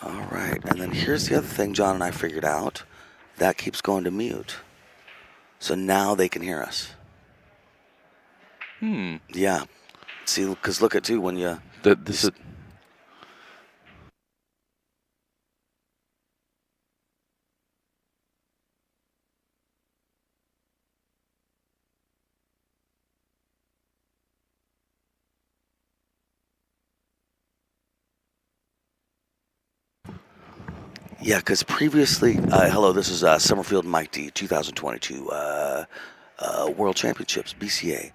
All right, and then here's the other thing John and I figured out. That keeps going to mute. So now they can hear us. Yeah. See, because look at, too, when you... This is... Yeah, because previously... hello, this is Summerfield Mike D, 2022 World Championships, BCA.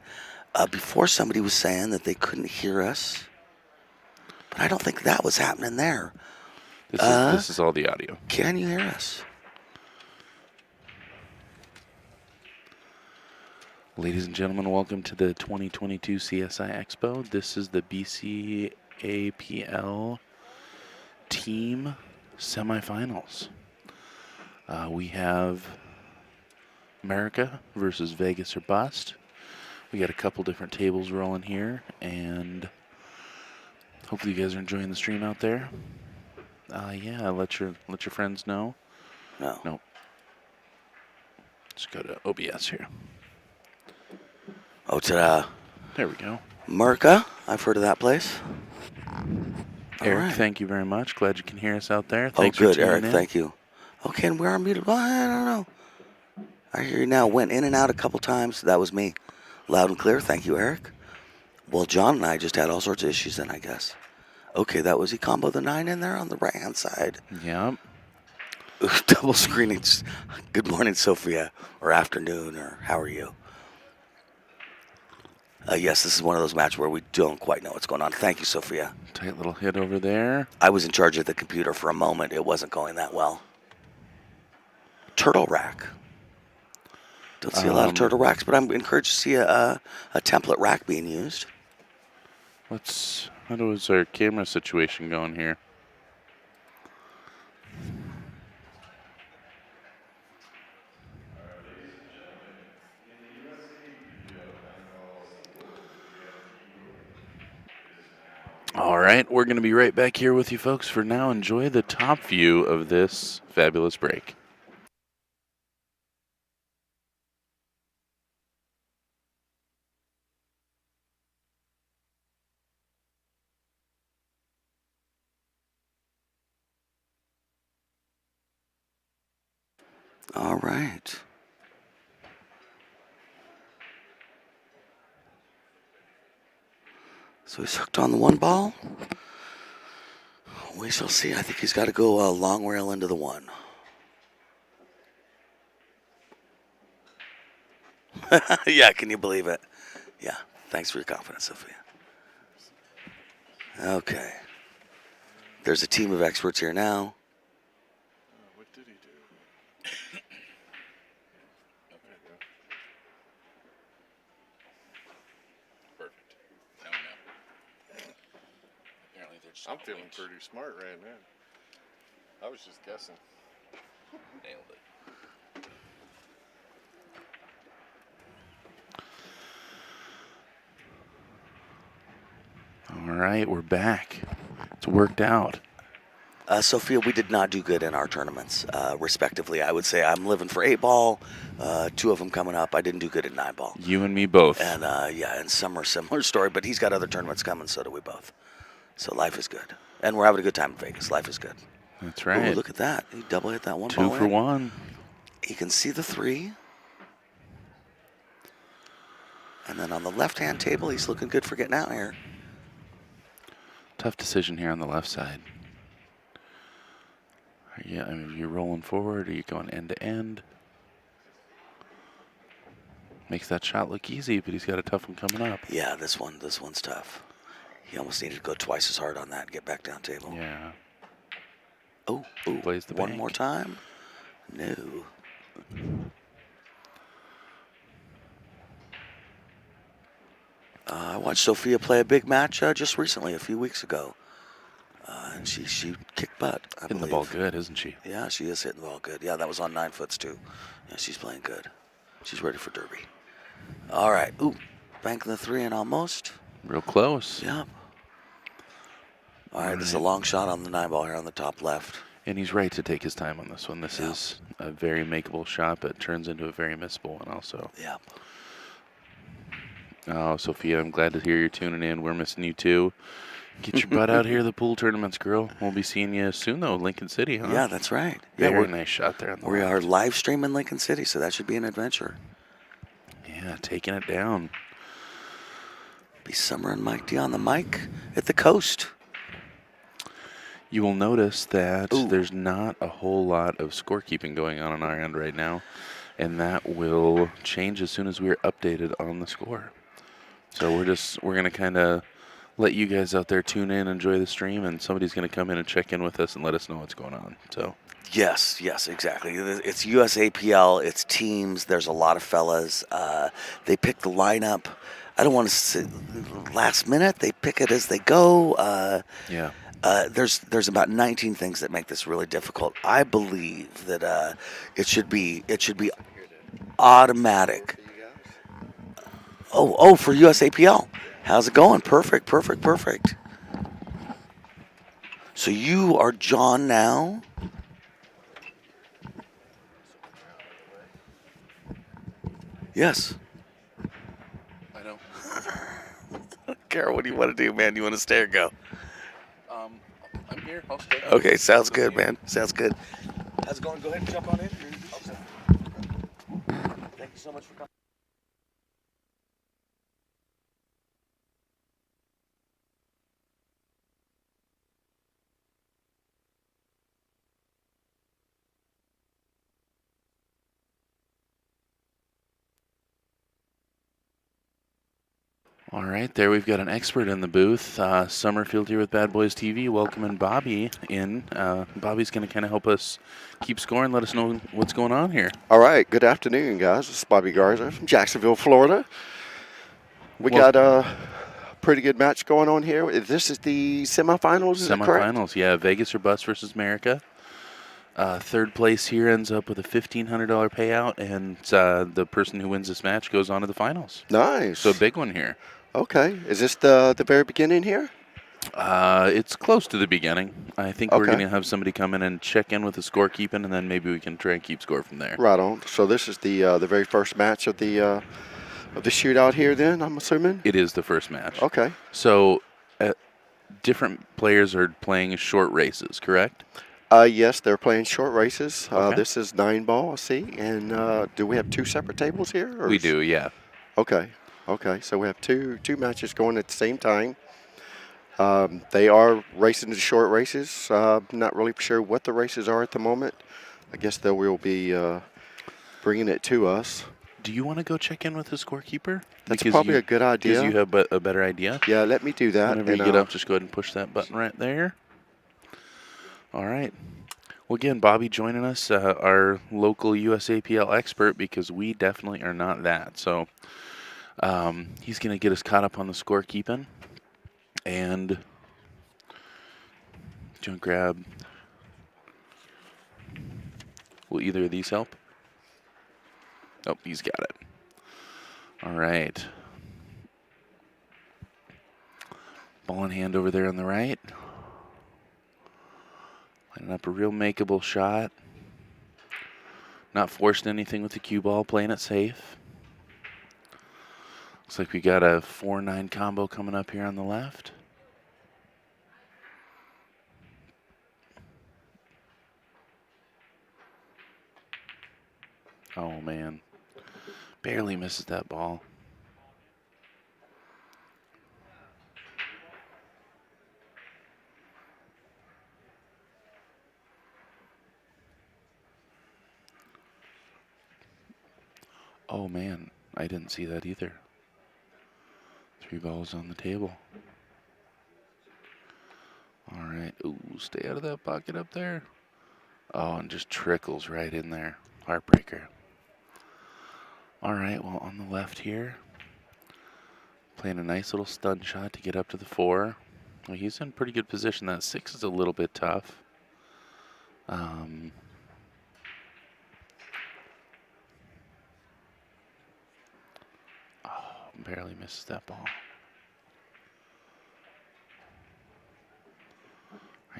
Before somebody was saying that they couldn't hear us, but I don't think that was happening there. This is all the audio. Can you hear us? Ladies and gentlemen, welcome to the 2022 CSI EXPO. This is the BCAPL team semifinals. We have MERICA versus Vegas or Bust. We got a couple different tables rolling here, and hopefully you guys are enjoying the stream out there. Yeah, let your friends know. No. Nope. Just go to OBS here. Oh, to There we go. MERICA. I've heard of that place. Eric, thank you very much. Glad you can hear us out there. Oh, Thanks good, for tuning Eric. in. Thank you. Okay, and we're unmuted. Well, I don't know. I hear you now. Went in and out a couple times. That was me. Loud and clear. Thank you, Eric. Well, John and I just had all sorts of issues then, I guess. Okay, that was he combo the 9 in there on the right-hand side. Yep. Double screening. Good morning, Sophia. Or afternoon, or how are you? Yes, this is one of those matches where we don't quite know what's going on. Thank you, Sophia. Tight little hit over there. I was in charge of the computer for a moment. It wasn't going that well. Turtle rack. Don't see a lot of turtle racks, but I'm encouraged to see a template rack being used. How is our camera situation going here? All right, we're going to be right back here with you folks. For now, enjoy the top view of this fabulous break. All right. So he's hooked on the one ball. We shall see. I think he's got to go a long rail into the one. Yeah, can you believe it? Yeah, thanks for your confidence, Sophia. Okay. There's a team of experts here now. What did he do? Perfect. Now we know. Apparently they're just I'm feeling pretty smart right now. I was just guessing. Nailed it. All right, we're back. It's worked out. Sophia, we did not do good in our tournaments, respectively. I would say I'm living for 8-ball, 2 of them coming up. I didn't do good at 9-ball. You and me both. And, yeah, and some are similar story, but he's got other tournaments coming, so do we both. So life is good. And we're having a good time in Vegas. Life is good. That's right. Ooh, look at that. He double hit that one 2 ball for in. 1. He can see the 3. And then on the left-hand table, he's looking good for getting out here. Tough decision here on the left side. Yeah, I mean, you're rolling forward. Are you going end to end? Makes that shot look easy, but he's got a tough one coming up. Yeah, this one's tough. He almost needed to go twice as hard on that and get back down table. Yeah. Oh, Plays the one bank. more time? No. I watched Sophia play a big match just recently, a few weeks ago. And she kicked butt, I Hitting believe. the ball good, isn't she? Yeah, she is hitting the ball good. Yeah, that was on 9 foots, too. Yeah, she's playing good. She's ready for Derby. All right. Ooh, banking the 3 in almost. Real close. Yep. All right, this is a long shot on the 9-ball here on the top left. And he's right to take his time on this one. This is a very makeable shot, but turns into a very missable one also. Yeah. Oh, Sophia, I'm glad to hear you're tuning in. We're missing you too. Get your butt out here to the pool tournaments, girl. We'll be seeing you soon, though, Lincoln City, huh? Yeah, that's right. Very nice shot there on the We left. are live streaming Lincoln City, so that should be an adventure. Yeah, taking it down. Be Summer and Mike D on the mic at the coast. You will notice that Ooh. there's not a whole lot of scorekeeping going on our end right now, and that will change as soon as we're updated on the score. So we're gonna kind of let you guys out there tune in, enjoy the stream, and somebody's gonna come in and check in with us and let us know what's going on. So. Yes, exactly. It's USAPL, it's teams. There's a lot of fellas. They pick the lineup. I don't want to say last minute. They pick it as they go. Yeah. There's about 19 things that make this really difficult. I believe that it should be automatic. Oh, for USAPL. How's it going? Perfect. So you are John now. Yes. I know. Carol, what do you want to do, man? You want to stay or go? I'm here. I'll stay. Okay, sounds good, man. Sounds good. How's it going? Go ahead and jump on in. Thank you so much for coming. All right, there we've got an expert in the booth. Summerfield here with Bad Boys TV, welcoming Bobby in. Bobby's going to kind of help us keep score and let us know what's going on here. All right, good afternoon, guys. This is Bobby Garza from Jacksonville, Florida. We got a pretty good match going on here. This is the semifinals, is that correct? Semifinals, yeah. Vegas or Bust versus MERICA. Third place here ends up with a $1,500 payout, and the person who wins this match goes on to the finals. Nice. So a big one here. Okay. Is this the very beginning here? It's close to the beginning. I think we're going to have somebody come in and check in with the scorekeeping, and then maybe we can try and keep score from there. Right on. So this is the very first match of the shootout here. Then I'm assuming. It is the first match. Okay. So different players are playing short races, correct? Yes, they're playing short races. Okay. This is 9-ball, I see. And do we have two separate tables here? Or We do, yeah. Okay. Okay. So we have two matches going at the same time. They are racing the short races. Not really sure what the races are at the moment. I guess they will be bringing it to us. Do you want to go check in with the scorekeeper? That's probably a good idea. Because you have a better idea. Yeah, let me do that. Whenever you get up, just go ahead and push that button right there. All right. Well, again, Bobby joining us, our local USAPL expert, because we definitely are not that. So he's going to get us caught up on the scorekeeping. And do you want to grab? Will either of these help? Oh, he's got it. All right. Ball in hand over there on the right. Lining up a real makeable shot. Not forcing anything with the cue ball, playing it safe. Looks like we got a 4-9 combo coming up here on the left. Oh, man. Barely misses that ball. Oh, man. I didn't see that either. 3 balls on the table. All right. Ooh, stay out of that pocket up there. Oh, and just trickles right in there. Heartbreaker. All right, well, on the left here, playing a nice little stun shot to get up to the 4. Well, he's in pretty good position. That 6 is a little bit tough. Barely misses that ball.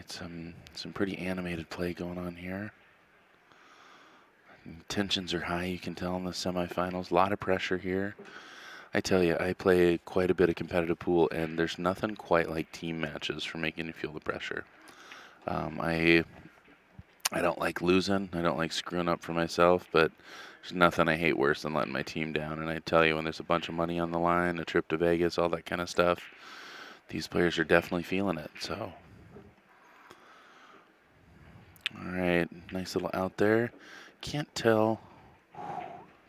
right, some pretty animated play going on here. Tensions are high, you can tell, in the semifinals. A lot of pressure here. I tell you, I play quite a bit of competitive pool, and there's nothing quite like team matches for making you feel the pressure. I don't like losing. I don't like screwing up for myself, but there's nothing I hate worse than letting my team down. And I tell you, when there's a bunch of money on the line, a trip to Vegas, all that kind of stuff, these players are definitely feeling it. So, all right, nice little out there. Can't tell.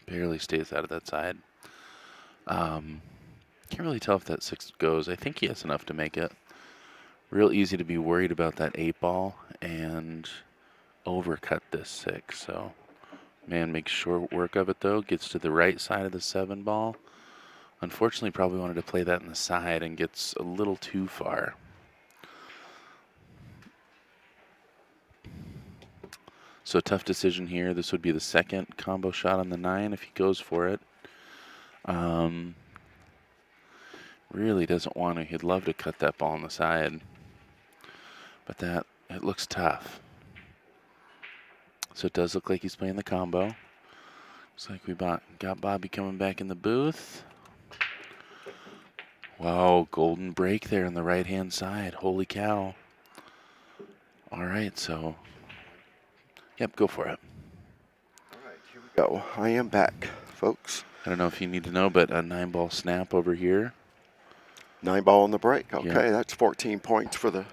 Barely stays out of that side. Can't really tell if that 6 goes. I think he has enough to make it. Real easy to be worried about that 8 ball and overcut this 6. So, man makes short work of it though. Gets to the right side of the 7 ball. Unfortunately, probably wanted to play that in the side and gets a little too far. So tough decision here. This would be the second combo shot on the 9 if he goes for it. Really doesn't want to. He'd love to cut that ball on the side. But it looks tough. So it does look like he's playing the combo. Looks like we got Bobby coming back in the booth. Wow, golden break there on the right-hand side. Holy cow. All right, so, yep, go for it. All right, here we go. I am back, folks. I don't know if you need to know, but a 9-ball snap over here. 9 ball on the break. Okay, Yeah. that's 14 points for the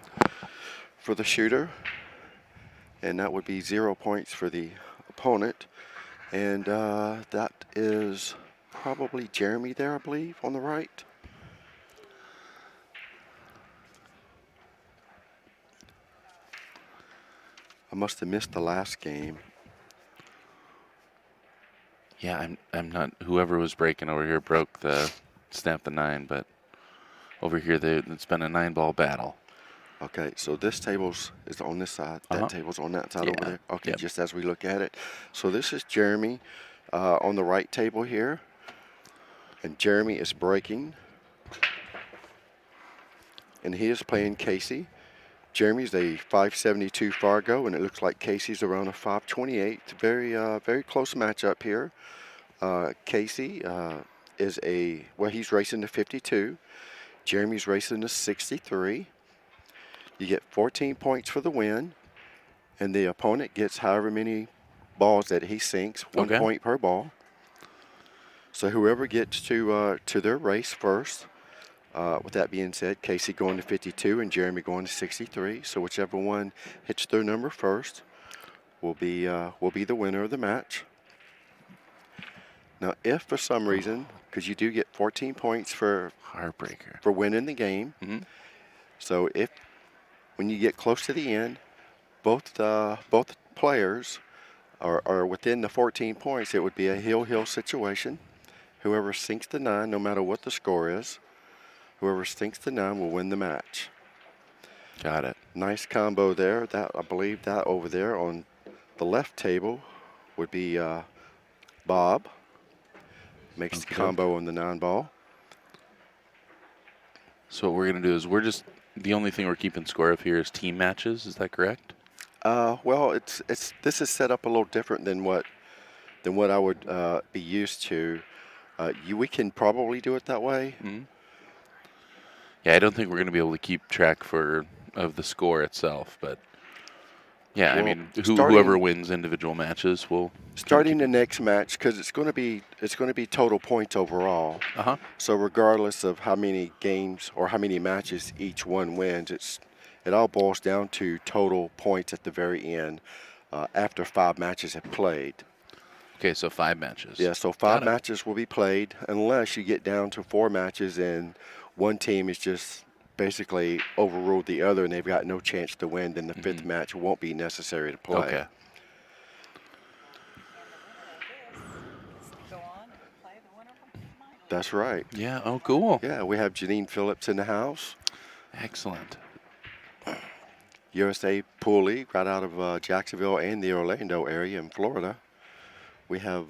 shooter, and that would be 0 points for the opponent. And that is probably Jeremy there, I believe, on the right. I must have missed the last game. Yeah, I'm not. Whoever was breaking over here snapped the 9, but over here it's been a 9-ball battle. Okay, so this table's is on this side. That table's on that side over there. Okay, Yep. just as we look at it. So this is Jeremy on the right table here, and Jeremy is breaking, and he is playing Casey. Jeremy's a 572 Fargo, and it looks like Casey's around a 528. Very close matchup here. Casey he's racing to 52. Jeremy's racing to 63. You get 14 points for the win, and the opponent gets however many balls that he sinks, 1 point per ball. So whoever gets to their race first. With that being said, Casey going to 52 and Jeremy going to 63. So whichever one hits their number first will be the winner of the match. Now, if for some reason, because you do get 14 points for winning the game. Mm-hmm. So when you get close to the end, both players are within the 14 points, it would be a heel situation. Whoever sinks the 9, no matter what the score is, whoever sinks the 9 will win the match. Got it. Nice combo there. I believe that over there on the left table would be Bob. Makes the combo on the 9-ball. So what we're going to do is the only thing we're keeping score of here is team matches. Is that correct? Well, this is set up a little different than what I would be used to. We can probably do it that way. Mm-hmm. Yeah, I don't think we're going to be able to keep track of the score itself, but yeah, well, I mean, whoever wins individual matches will starting the next match, because it's going to be total points overall. So regardless of how many games or how many matches each one wins, it all boils down to total points at the very end after 5 matches have played. Okay, so 5 matches. Yeah, so 5 matches will be played unless you get down to 4 matches and one team is just basically overruled the other and they've got no chance to win, then the 5th match won't be necessary to play. Okay. That's right. Yeah, oh, cool. Yeah, we have Janine Phillips in the house. Excellent. USA Pool League right out of Jacksonville and the Orlando area in Florida. We have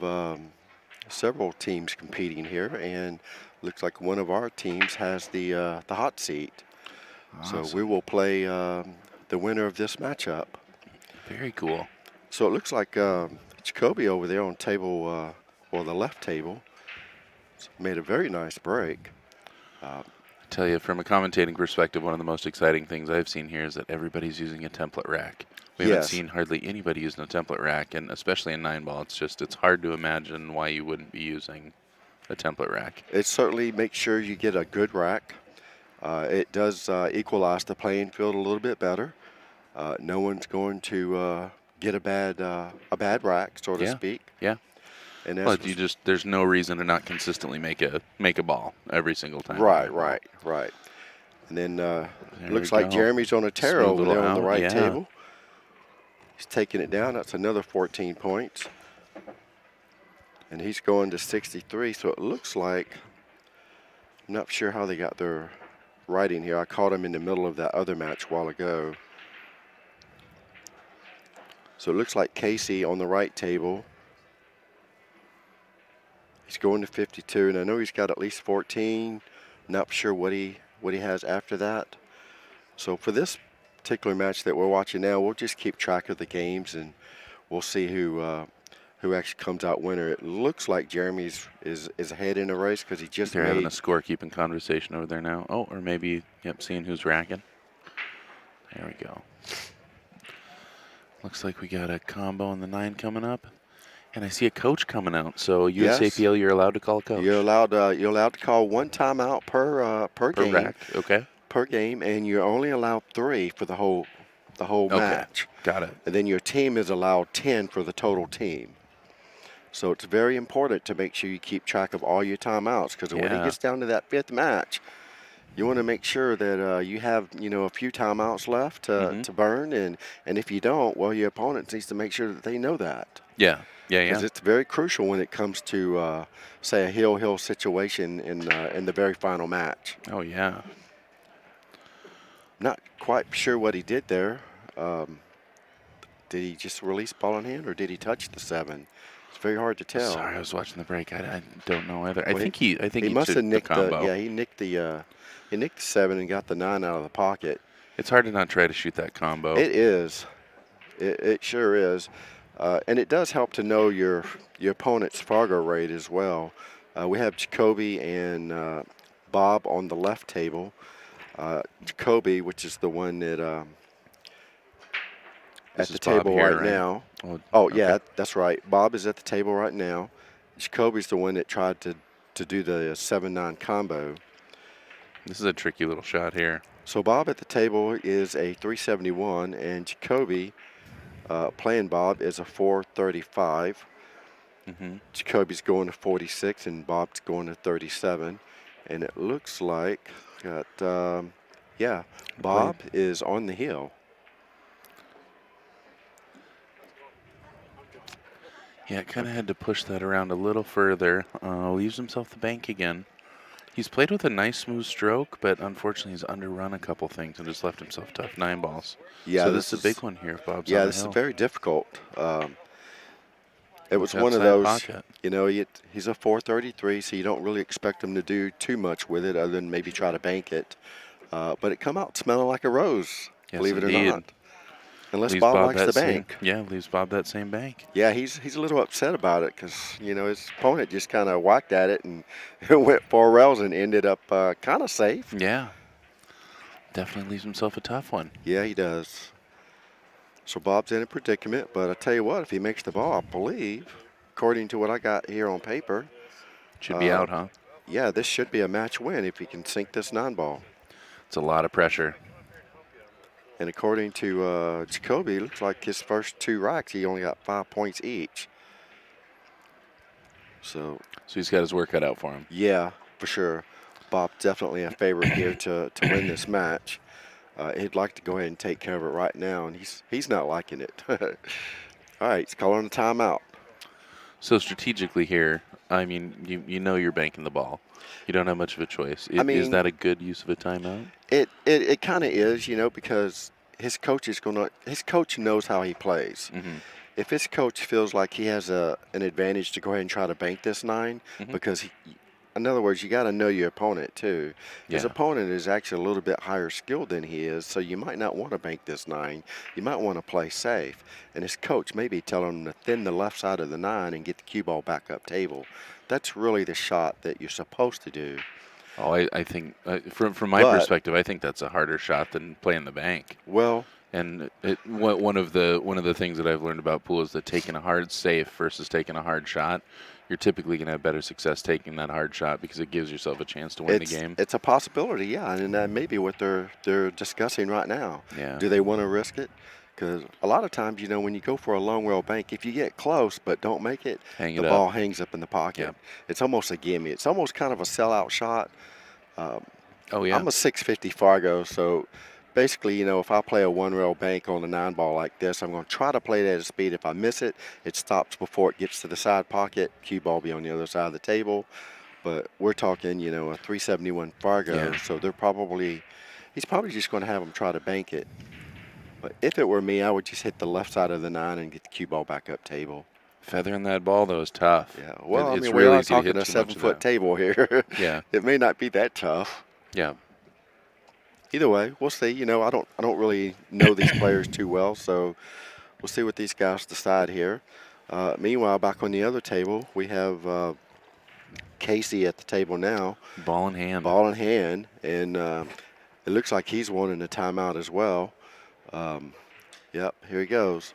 several teams competing here, and looks like one of our teams has the hot seat. Awesome. So we will play the winner of this matchup. Very cool. So it looks like Jacoby over there on table, or the left table, made a very nice break. I tell you, from a commentating perspective, one of the most exciting things I've seen here is that everybody's using a template rack. We haven't Yes. seen hardly anybody using a template rack, and especially in 9-ball, it's hard to imagine why you wouldn't be using a template rack. It certainly makes sure you get a good rack. It does equalize the playing field a little bit better. No one's going to get a bad rack, so to Yeah. speak. Yeah. And But there's no reason to not consistently make a ball every single time. right. And then looks we like go. Jeremy's on a tear Smooth over little there on the out, right yeah. table. He's taking it down. That's another 14 points. And he's going to 63, so it looks like, I'm not sure how they got their writing here. I caught him in the middle of that other match a while ago. So it looks like Casey on the right table. He's going to 52, and I know he's got at least 14. Not sure what he has after that. So for this particular match that we're watching now, we'll just keep track of the games, and we'll see who actually comes out winner. It looks like Jeremy's is ahead in the race because he just They're made. having a scorekeeping conversation over there now. Oh, or maybe, seeing who's racking. There we go. Looks like we got a combo in the 9 coming up. And I see a coach coming out. So Yes. USAPL, you're allowed to call a coach. You're allowed to call one timeout per game. rack. Okay. Per game, and you're only allowed 3 for the whole match. Got it. And then your team is allowed 10 for the total team. So it's very important to make sure you keep track of all your timeouts, because when it Yeah. gets down to that 5th match, you want to make sure that you have a few timeouts left to burn, and if you don't, well, your opponent needs to make sure that they know that. Yeah. Because it's very crucial when it comes to say a hill situation in the very final match. Oh, yeah. Not quite sure what he did there. Did he just release ball in hand, or did he touch the 7? It's very hard to tell. Sorry, I was watching the break. I don't know either. Well, I think he must took have nicked the combo. he nicked the 7 and got the 9 out of the pocket. It's hard to not try to shoot that combo. It is. It sure is. And it does help to know your opponent's Fargo rate as well. We have Jacoby and Bob on the left table. Jacoby, which is the one that at This the is Bob table here, right now. Oh, Yeah, okay. that's right. Bob is at the table right now. Jacoby's the one that tried to do the 7-9 combo. This is a tricky little shot here. So Bob at the table is a 371, and Jacoby, playing Bob, is a 435. Jacoby's going to 46, and Bob's going to 37. And it looks like that, Bob is on the hill. Yeah, kind of had to push that around a little further. Leaves himself the bank again. He's played with a nice smooth stroke, but unfortunately he's underrun a couple things and just left himself tough 9 balls. Yeah, so this is a big one here if Bob's on Yeah, the this is hill. very difficult. It was Look one of outside those, pocket. he's a 433, so you don't really expect him to do too much with it other than maybe try to bank it. But it come out smelling like a rose, Yes, believe it or indeed. not. Unless Leaves Bob likes that the same- bank. Yeah, leaves Bob that same bank. Yeah, he's a little upset about it because, his opponent just kind of whacked at it and went 4 rails and ended up kind of safe. Yeah. Definitely leaves himself a tough one. Yeah, he does. So Bob's in a predicament, but I tell you what, if he makes the ball, I believe, according to what I got here on paper, Should be out, huh? yeah, this should be a match win if he can sink this 9 ball. It's a lot of pressure. And according to Jacoby, it looks like his first 2 racks, he only got 5 points each. So he's got his work cut out for him. yeah, for sure. Bob's definitely a favorite here to win this match. He'd like to go ahead and take care of it right now, and he's not liking it. All right, he's calling a timeout. So strategically here, I mean, you know you're banking the ball. You don't have much of a choice. Is that a good use of a timeout? It kind of is, because his coach knows how he plays. If his coach feels like he has an advantage to go ahead and try to bank this 9 because in other words, you got to know your opponent too. His Yeah. opponent is actually a little bit higher skilled than he is, so you might not want to bank this 9. You might want to play safe. And his coach may be telling him to thin the left side of the 9 and get the cue ball back up table. That's really the shot that you're supposed to do. Oh, I think from my But- perspective, I think that's a harder shot than playing the bank. Well, And one of the things that I've learned about pool is that taking a hard safe versus taking a hard shot, you're typically going to have better success taking that hard shot because it gives yourself a chance to win the game. it's a possibility, yeah, and that may be what they're discussing right now. Yeah. Do they want to risk it? Because a lot of times, when you go for a long rail bank, if you get close but don't make it, Hang the it ball up. hangs up in the pocket. Yep. It's almost a gimme. It's almost kind of a sellout shot. Oh yeah. I'm a 650 Fargo, so basically, if I play a one rail bank on a 9-ball like this, I'm going to try to play that at speed. If I miss it, it stops before it gets to the side pocket. Cue ball be on the other side of the table. But we're talking, a 371 Fargo, Yeah. so he's probably just going to have them try to bank it. But if it were me, I would just hit the left side of the 9 and get the cue ball back up table. Feathering that ball though is tough. Yeah, well, It's we really are easy to hit talking a too much of 7-foot that. table here. Yeah. It may not be that tough. Yeah. Either way, we'll see. I don't really know these players too well, so we'll see what these guys decide here. Meanwhile, back on the other table, we have Casey at the table now, Ball in hand. ball in hand, and it looks like he's wanting a timeout as well. Yep, here he goes.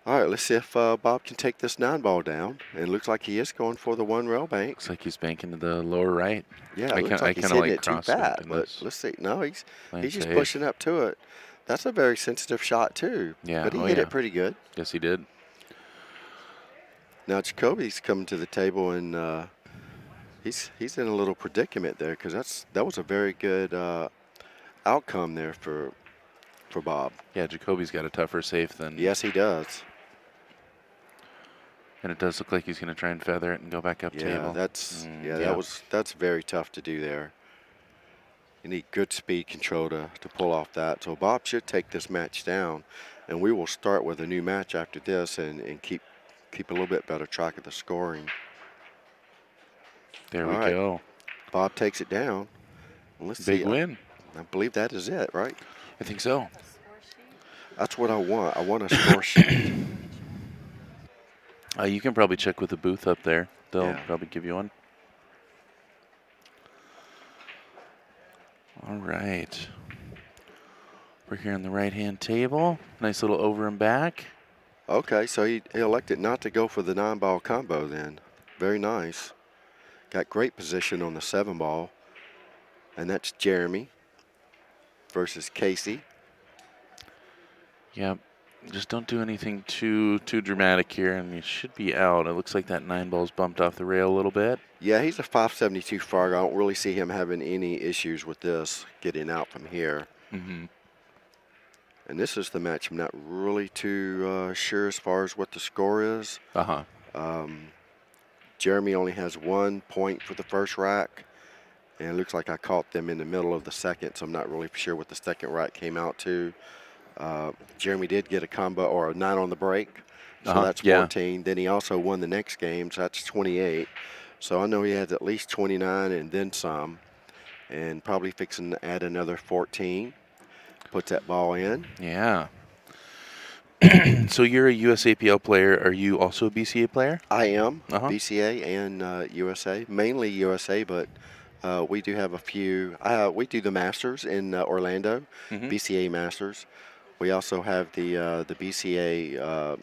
All right, let's see if Bob can take this 9-ball down. And it looks like he is going for the one rail bank. Looks like he's banking to the lower right. Yeah, I it looks like he's kinda hitting it too cross fat, in but this. let's see. No, he's Playing just safe. pushing up to it. That's a very sensitive shot too. Yeah, but he oh hit yeah. it pretty good. Yes, he did. Now Jacoby's coming to the table, and he's in a little predicament there because that was a very good outcome there for Bob. Yeah, Jacoby's got a tougher safe than. Yes, he does. And it does look like he's going to try and feather it and go back up Yeah, table. that's very tough to do there. You need good speed control to pull off that. So Bob should take this match down, and we will start with a new match after this and keep a little bit better track of the scoring. There we All right. go. Bob takes it down. Let's Big see. win. I believe that is it, right? I think so. That's what I want. I want a score sheet. You can probably check with the booth up there. They'll Yeah. probably give you one. All right. We're here on the right-hand table. Nice little over and back. Okay, so he elected not to go for the 9-ball combo then. Very nice. Got great position on the 7-ball. And that's Jeremy versus Casey. Yep. Just don't do anything too dramatic here, and you should be out. It looks like that 9-ball's bumped off the rail a little bit. Yeah, he's a 572 Fargo. I don't really see him having any issues with this getting out from here. Mm-hmm. And this is the match I'm not really too sure as far as what the score is. Uh-huh. Jeremy only has 1 point for the first rack. And it looks like I caught them in the middle of the second, so I'm not really sure what the second rack came out to. Jeremy did get a combo or a 9 on the break, so that's 14. Then he also won the next game, so that's 28. So I know he has at least 29 and then some, and probably fixing to add another 14. Puts that ball in. Yeah. So you're a USAPL player. Are you also a BCA player? I am Uh-huh. BCA and USA, mainly USA, but we do have a few. We do the Masters in Orlando, Mhm. BCA Masters. We also have the BCA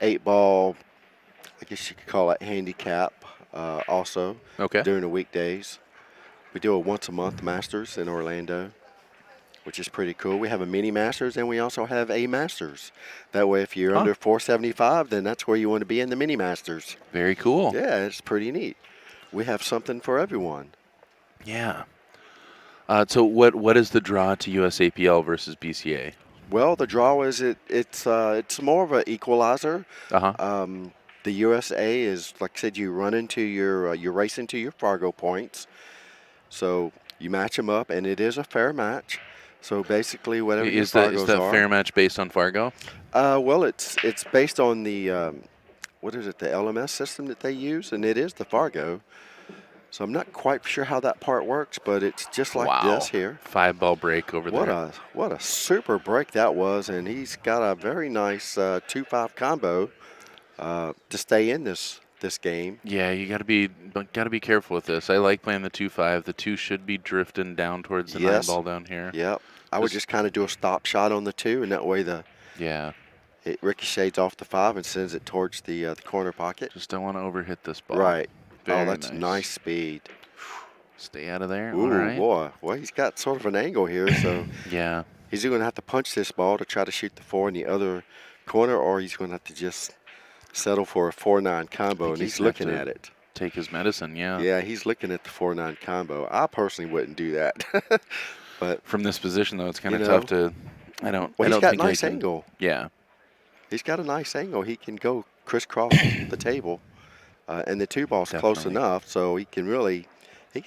8-ball, I guess you could call it handicap, also Okay. during the weekdays. We do a once-a-month Masters in Orlando, which is pretty cool. We have a mini Masters and we also have a Masters. That way, if you're under 475, then that's where you want to be in the mini Masters. Very cool. Yeah, it's pretty neat. We have something for everyone. Yeah. So what is the draw to USAPL versus BCA? Well, the draw is it's more of an equalizer. Uh-huh. The USA is, like I said, you race into your Fargo points. So you match them up, and it is a fair match. So basically, whatever your Is that Fargos are. fair match based on Fargo? Well, it's based on the what is it, the LMS system that they use, and it is the Fargo. So I'm not quite sure how that part works, but it's just like Wow. this here. 5-ball break over there. What a super break that was, and he's got a very nice 2-5 combo to stay in this game. Yeah, you gotta be careful with this. I like playing the 2-5. The 2 should be drifting down towards the 9-ball down here. Yep. I would just kind of do a stop shot on the 2, and that way Yeah. it ricochets off the 5 and sends it towards the corner pocket. Just don't want to overhit this ball. Right. Very that's nice speed. Stay out of there. Ooh, All right. boy. Well, he's got sort of an angle here, so Yeah. he's going to have to punch this ball to try to shoot the 4 in the other corner, or he's going to have to just settle for a 4-9 combo, and he's looking at it. Take his medicine, yeah. Yeah, he's looking at the 4-9 combo. I personally wouldn't do that. But from this position, though, it's kind of tough to. I don't. Well, I he's don't got think a nice I can, angle. Yeah. He's got a nice angle. He can go crisscross the table, and the 2 ball's close enough, so he can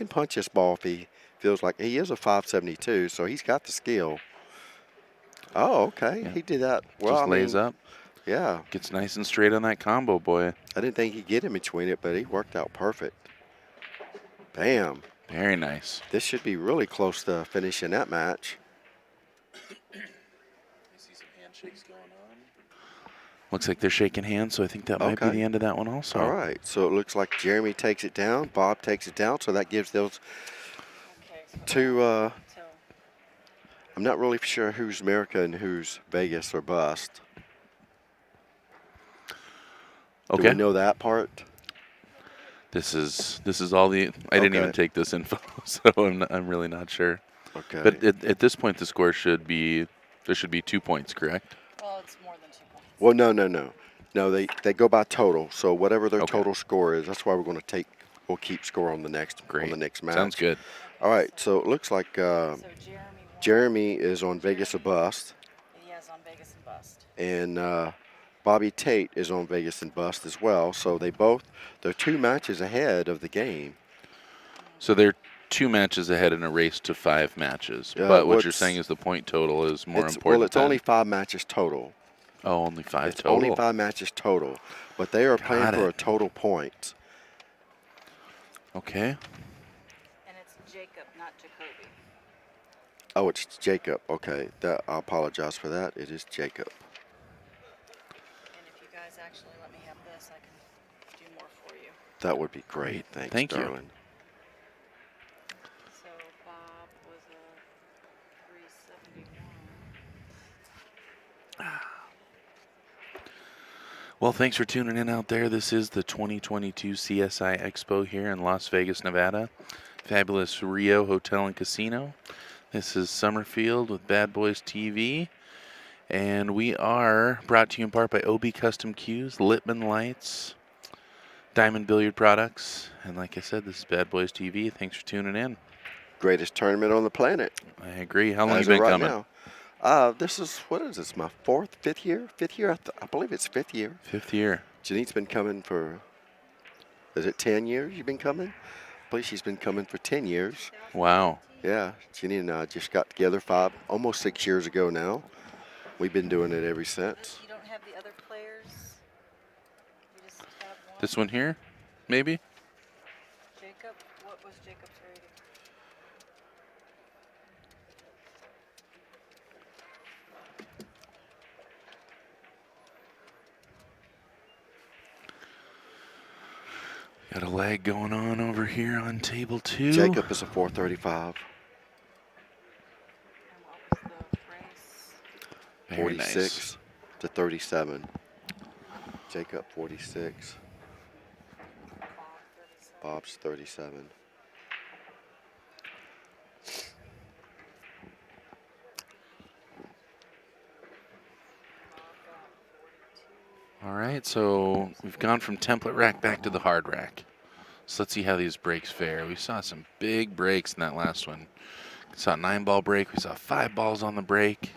punch this ball if he feels like he is a 572, so he's got the skill. Oh, okay. Yeah. He did that well. Just lays up. Yeah. Gets nice and straight on that combo, boy. I didn't think he'd get in between it, but he worked out perfect. Bam. Very nice. This should be really close to finishing that match. Looks like they're shaking hands, so I think that might be the end of that one also. All right. So it looks like Jeremy takes it down, Bob takes it down, so that gives those two. I'm not really sure who's America and who's Vegas or bust. Okay. Do we know that part? This is all the. I didn't even take this info, so I'm really not sure. Okay. But at this point, the score should be there should be 2 points, correct? Well, it's more than 2 points. Well, no. No, they go by total. So whatever their total score is, that's why we're going to take. We'll keep score on the next match. Sounds good. All right. So it looks like Jeremy is on Vegas or bust. He is on Vegas and bust. And Bobby Tate is on Vegas and bust as well. So they're 2 matches ahead of the game. So they're 2 matches ahead in a race to 5 matches. But what you're saying is the point total is more important. Well, it's only 5 matches total. Oh, only 5 it's total. Only 5 matches total, but they are playing for a total point. Okay. And it's Jacob, not Jacoby. Oh, it's Jacob. Okay, I apologize for that. It is Jacob. And if you guys actually let me have this, I can do more for you. That would be great. Thanks, Thank you. darling. So Bob was a 371. Well, thanks for tuning in out there. This is the 2022 CSI EXPO here in Las Vegas, Nevada. Fabulous Rio Hotel and Casino. This is Summerfield with Badboys TV. And we are brought to you in part by OB Custom Cues, Littman Lights, Diamond Billiard Products. And like I said, this is Badboys TV. Thanks for tuning in. Greatest tournament on the planet. I agree. How long As have you of been right coming? now. This is, what is this, my fifth year? I believe it's 5th year. 5th year. Janine's been coming for, is it 10 years you've been coming? I believe she's been coming for 10 years. Wow. Yeah, Janine and I just got together almost 6 years ago now. We've been doing it ever since. You don't have the other players? You just have one? This one here, maybe? Jacob? What was Jacob's rating? Got a lag going on over here on table 2. Jacob is a 435. And what was the price? Very 46 nice. to 37. Jacob 46. Bob, 37. Bob's 37. All right, so we've gone from template rack back to the hard rack. So let's see how these breaks fare. We saw some big breaks in that last one. We saw a 9-ball break. We saw 5 balls on the break.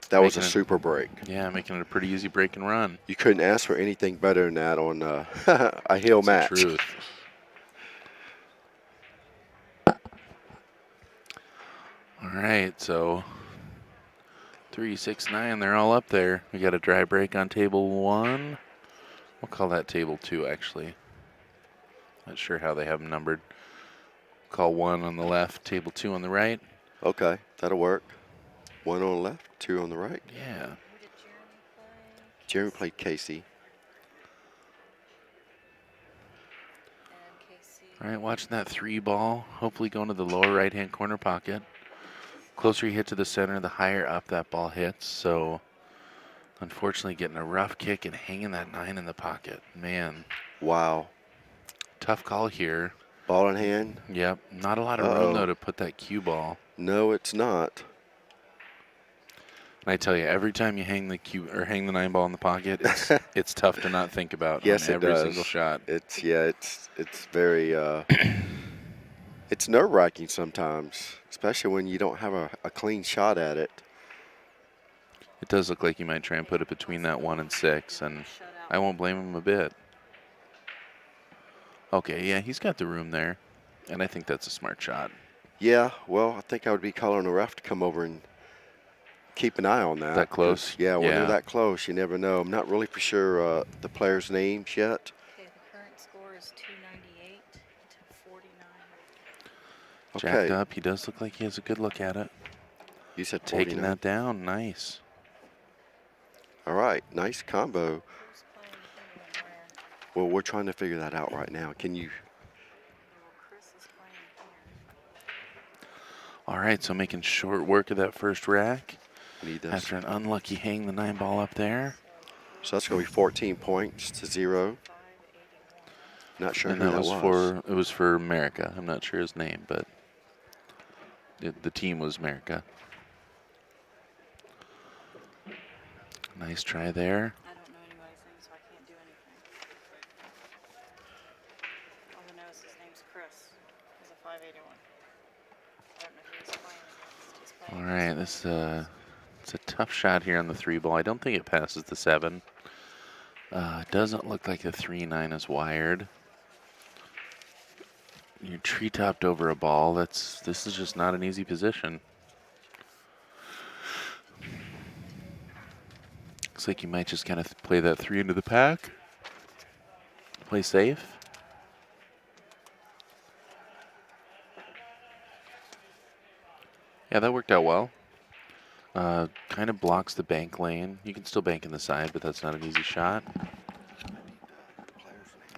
That was a super break. Yeah, making it a pretty easy break and run. You couldn't ask for anything better than that on a hill match. That's the truth. All right, so 3, 6, 9, they're all up there. We got a dry break on table 1. We'll call that table 2, actually. Not sure how they have them numbered. Call 1 on the left, table 2 on the right. Okay, that'll work. 1 on the left, 2 on the right. Yeah. Who did Jeremy play? Jeremy played Casey. And Casey. All right, watching that 3 ball. Hopefully going to the lower right-hand corner pocket. Closer you hit to the center, the higher up that ball hits. So, unfortunately, getting a rough kick and hanging that 9 in the pocket. Man, Wow. tough call here. Ball in hand. Yep, not a lot of room, though, to put that cue ball. No, it's not. And I tell you, every time you hang the cue or hang the 9 ball in the pocket, it's tough to not think about Yes, on it every does. single shot. It's very it's nerve-wracking sometimes, especially when you don't have a clean shot at it. It does look like you might try and put it between that 1 and 6, and Shut out. I won't blame him a bit. Okay, yeah, he's got the room there, and I think that's a smart shot. Yeah, well, I think I would be calling the ref to come over and keep an eye on that. That close? 'Cause, yeah, when Yeah. they're that close, you never know. I'm not really for sure the players' names yet. Okay, the current score is 298 to 49. Jacked Okay, up, he does look like he has a good look at it. you said Taking 49. that down, nice. All right, nice combo. Who's playing who and where? Well, we're trying to figure that out right now. Can you? Well, Chris is playing here. All right, so making short work of that first rack. Need this. After an unlucky hang the 9 ball up there. So that's going to be 14 points to 0. 581. Not sure And who that was was. it was for MERICA. I'm not sure his name, but the team was MERICA. Nice try there. I don't know anybody's name, so I can't do anything. All I know is his name's Chris. He's a 581. I don't know who he's playing against. He's playing All right, against it's a tough shot here on the 3 ball. I don't think it passes the 7. Doesn't look like the 3-9 is wired. You're tree-topped over a ball. This is just not an easy position. Looks like you might just kind of play that 3 into the pack. Play safe. Yeah, that worked out well. Kind of blocks the bank lane. You can still bank in the side, but that's not an easy shot.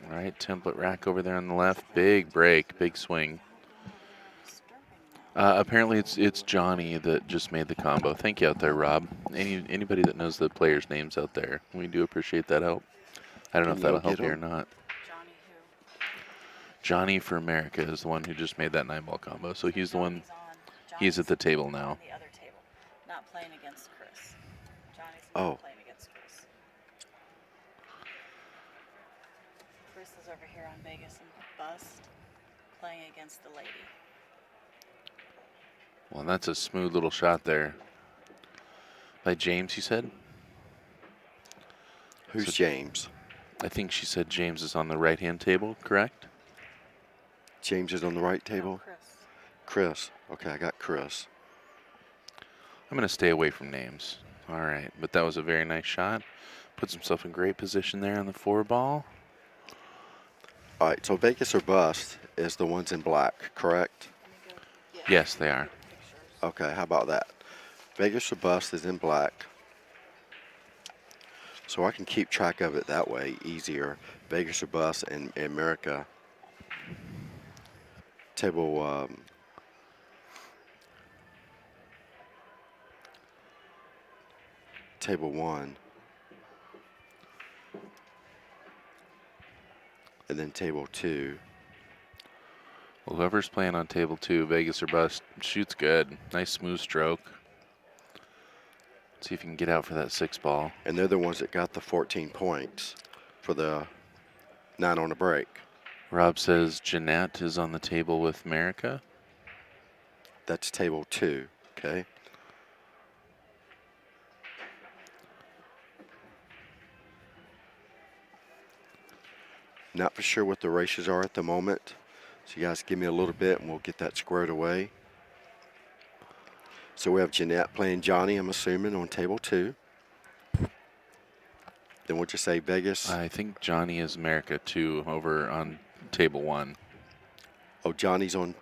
All right, template rack over there on the left. Big break, big swing. Apparently it's Johnny that just made the combo. Thank you out there, Rob. Anybody that knows the players' names out there, we do appreciate that help. I don't know if Can you that'll help get you or him? not. Johnny who? Johnny for America is the one who just made that 9 ball combo. So he's the one. Johnny's He's at the table on now. the other table, not playing against Chris. Johnny's Oh. not playing against Chris. Chris is over here on Vegas and Bust, playing against the lady. Well, that's a smooth little shot there. By James, you said? Who's So- James? I think she said James is on the right-hand table, correct? James is on the right No, table. Chris. Chris. Okay, I got Chris. I'm going to stay away from names. All right, but that was a very nice shot. Puts himself in great position there on the 4 ball. All right, so Vegas or Bust is the ones in black, correct? Let me go get Yes, they are. pictures. Okay, how about that? Vegas or Bust is in black. So I can keep track of it that way, easier. Vegas or Bust and MERICA. Table, table 1. And then table 2. Well, whoever's playing on table 2, Vegas or Bust, shoots good. Nice smooth stroke. See if you can get out for that 6 ball. And they're the ones that got the 14 points for the 9 on the break. Rob says Jeanette is on the table with MERICA. That's table 2, okay? Not for sure what the races are at the moment. So you guys give me a little bit and we'll get that squared away. So we have Jeanette playing Johnny, I'm assuming, on table 2. Then we'll just say Vegas. I think Johnny is MERICA too over on table 1. Oh, Johnny's on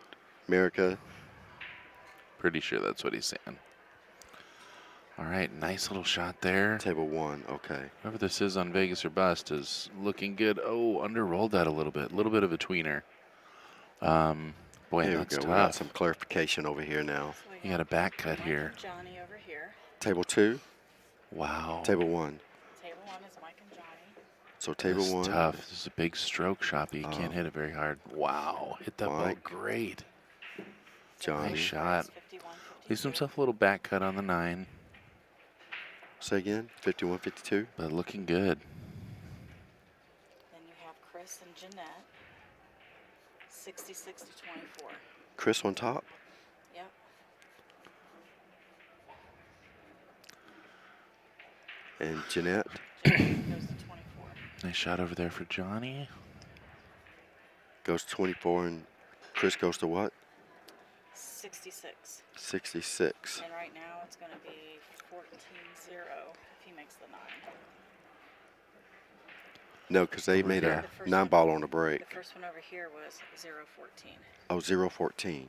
MERICA. Pretty sure that's what he's saying. All right, nice little shot there. Table 1, okay. Whoever this is on Vegas or Bust is looking good. Oh, underrolled that a little bit of a tweener. Boy, Here we that's go. tough. We got some clarification over here now. So we You got a back cut Mike here. and Johnny over here. Table 2, Wow. table 1. Table 1 is Mike and Johnny. So table This is 1. tough. This is a big stroke shot, but you can't hit it very hard. Wow, hit that ball Mike. great. Johnny. Nice shot. 51, Leaves 52. himself a little back cut on the 9, Say again, 51, 52. but looking good. Then you have Chris and Jeanette. 66 to 24. Chris on top. Yep. And Jeanette. Jeanette goes to 24. Nice shot over there for Johnny. Goes to 24, and Chris goes to what? 66. 66. And right now it's going to be 14-0 if he makes the 9. No, because they Over made here. a The first 9 one- ball on the The break. first one over here was 0-14. Oh, 0-14.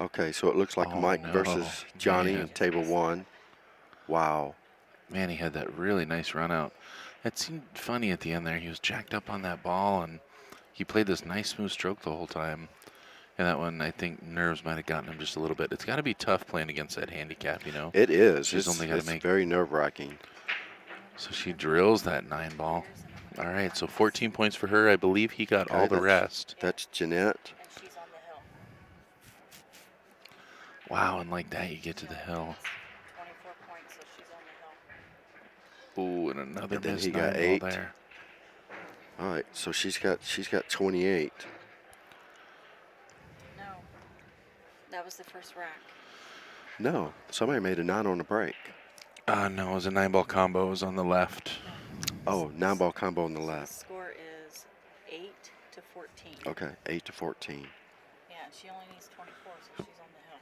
Okay, so it looks like Oh, Mike no. versus Johnny, Man. table 1. Wow. Man, he had that really nice run out. It seemed funny at the end there. He was jacked up on that ball, and he played this nice smooth stroke the whole time. And that one, I think nerves might have gotten him just a little bit. It's got to be tough playing against that handicap, you know. It is. She's It's, only gotta it's make- very nerve-wracking. So she drills that 9 ball. All right, so 14 points for her. I believe he got all the that's- rest. That's Jeanette. And she's on the hill. Wow, and like that, you get to the hill. 24 points, so she's on the hill. Ooh, and another And then missed he 9 got ball 8. there. All right, so she's got 28. No. That was the first rack. No, somebody made a 9 on the break. No, it was a 9 ball combo. It was on the left. Oh, 9 ball combo on the The left. score is 8 to 14. Okay, 8 to 14. Yeah, and she only needs 24, so she's on the hill.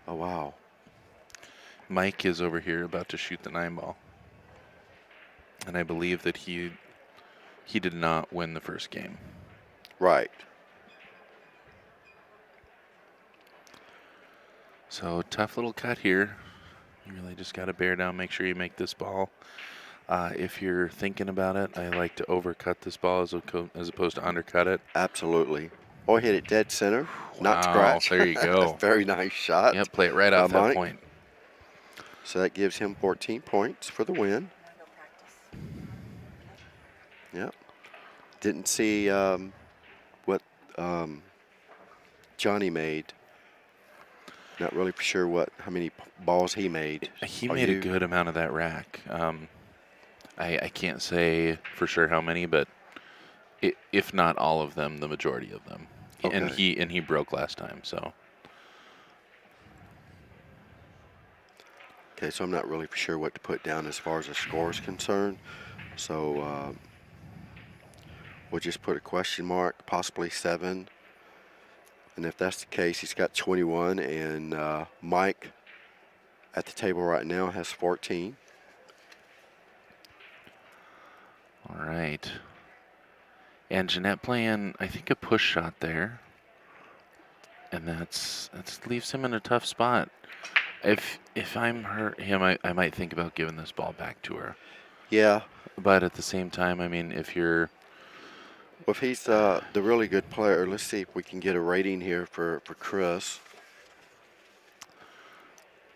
Oh, wow. Mike is over here about to shoot the 9 ball. And I believe that he did not win the first game. Right. So tough little cut here. You really just got to bear down, make sure you make this ball. If you're thinking about it, I like to overcut this ball as opposed to undercut it. Absolutely. Boy, hit it dead center. Not Wow, scratch. there you go. Very nice shot. Yep, play it right off that Mike. point. So that gives him 14 points for the win. I'm going to go practice. Yep. Didn't see what Johnny made. Not really sure how many balls he made. He Are made you? a good amount of that rack. I can't say for sure how many, but if not all of them, the majority of them. And Okay. he broke last time, so. Okay, so I'm not really sure what to put down as far as the score is concerned. So we'll just put a question mark, possibly 7. And if that's the case, he's got 21. And Mike at the table right now has 14. All right. And Jeanette playing, I think, a push shot there. And that's leaves him in a tough spot. If I'm him, I might think about giving this ball back to her. Yeah. But at the same time, I mean, if you're Well, if he's the really good player, let's see if we can get a rating here for Chris.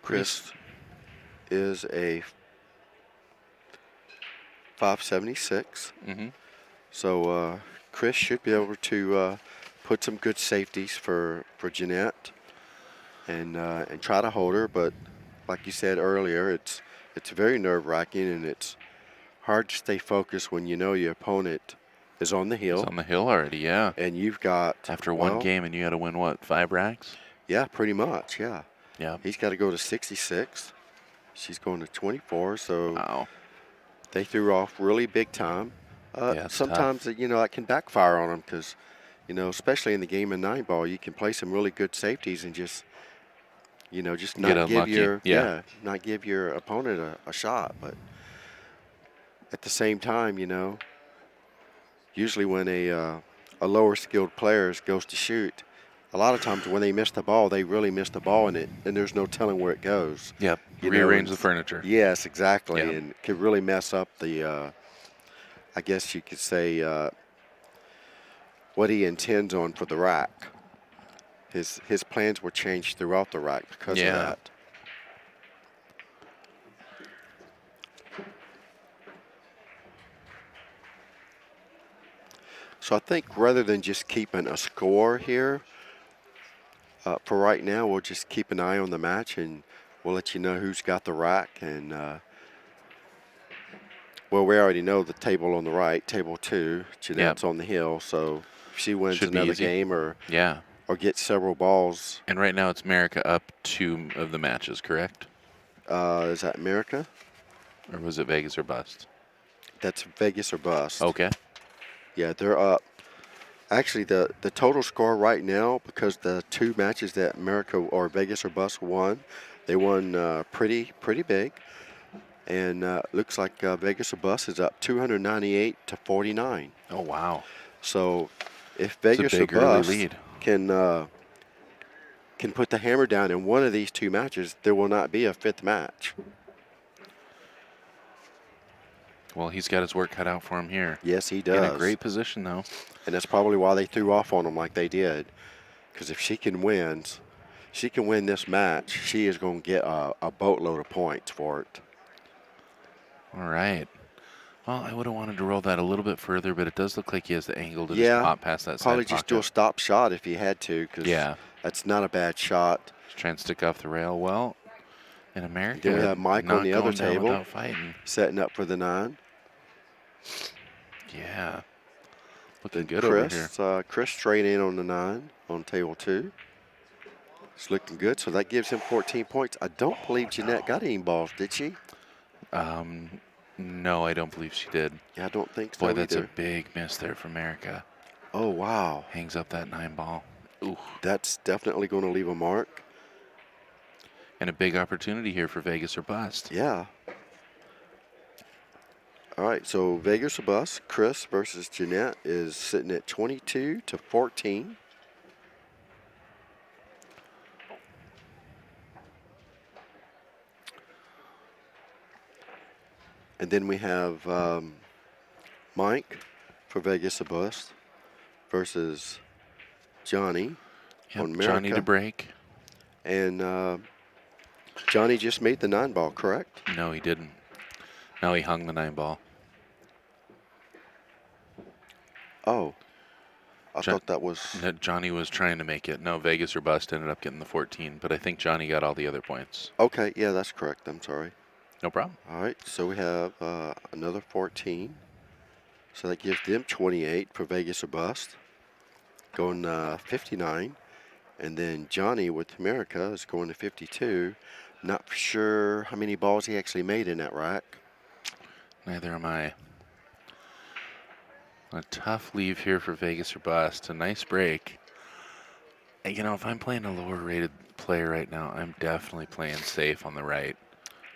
Chris is a 576. Mhm. So Chris should be able to put some good safeties for Jeanette and try to hold her. But like you said earlier, it's very nerve-wracking, and it's hard to stay focused when you know your opponent is on the hill. He's on the hill already, yeah. And you've got After one well, game, and you got to win, what, 5 racks? Yeah, pretty much. Yeah, Yeah. he's got to go to 66. She's going to 24. So Wow. they threw off really big time. Yeah, it's Sometimes tough. that can backfire on them because especially in the game of 9 ball, you can play some really good safeties and just Get not give unlucky. your Yeah. not give your opponent a shot. But at the same time, usually when a lower skilled player goes to shoot, a lot of times when they miss the ball, they really miss the ball in it, and there's no telling where it goes. Yep. You know, Rearrange and the furniture. Yes, exactly, Yeah. and could really mess up the, I guess you could say, what he intends on for the rack. His plans were changed throughout the rack because of Yeah. that. So I think rather than just keeping a score here, for right now, we'll just keep an eye on the match and we'll let you know who's got the rack. And, well, we already know the table on the right, table 2. Jeanette's on the hill, so if she wins Should be another easy. game or Yeah. gets several balls. And right now it's MERICA up 2 of the matches, correct? Is that MERICA? Or was it Vegas or bust? That's Vegas or bust. Okay. Yeah, they're up. Actually, the total score right now, because the 2 matches that MERICA or Vegas or bust won, they won pretty big. And looks like Vegas or bust is up 298 to 49. Oh, wow. So if It's a Vegas or big early bust lead. can put the hammer down in one of these 2 matches, there will not be a 5th match. Well, he's got his work cut out for him here. Yes, he does. In a great position, though. And that's probably why they threw off on him like they did. Because if she can win this match, she is going to get a boatload of points for it. All right. Well, I would have wanted to roll that a little bit further, but it does look like he has the angle to Yeah, just pop past that Probably side just do a pocket. stop shot if he had to, because Yeah. that's not a bad shot. Just trying to stick off the rail. Well, in America, Then we have Mike not on the other going down table. without fighting. Setting up for the 9. Yeah. Looking Then good over here. Chris straight in on the 9 on table 2. It's looking good, so that gives him 14 points. I don't believe Jeanette got any balls, did she? No, I don't believe she did. Yeah, I don't think so Boy, that's either. a big miss there for America. Oh, wow. Hangs up that 9 ball. Ooh. That's definitely going to leave a mark. And a big opportunity here for Vegas or bust. Yeah. All right, so Vegas or bust, Chris versus Jeanette is sitting at 22 to 14. And then we have Mike for Vegas or bust versus Johnny on MERICA. Johnny to break. And Johnny just made the 9 ball, correct? No, he didn't. No, he hung the 9 ball. Oh, I thought that was... No, Johnny was trying to make it. No, Vegas or bust ended up getting the 14, but I think Johnny got all the other points. Okay, yeah, that's correct. I'm sorry. No problem. All right, so we have another 14. So that gives them 28 for Vegas or bust. Going 59. And then Johnny with MERICA is going to 52. Not sure how many balls he actually made in that rack. Neither am I. A tough leave here for Vegas or bust. A nice break. You know, if I'm playing a lower rated player right now, I'm definitely playing safe on the right.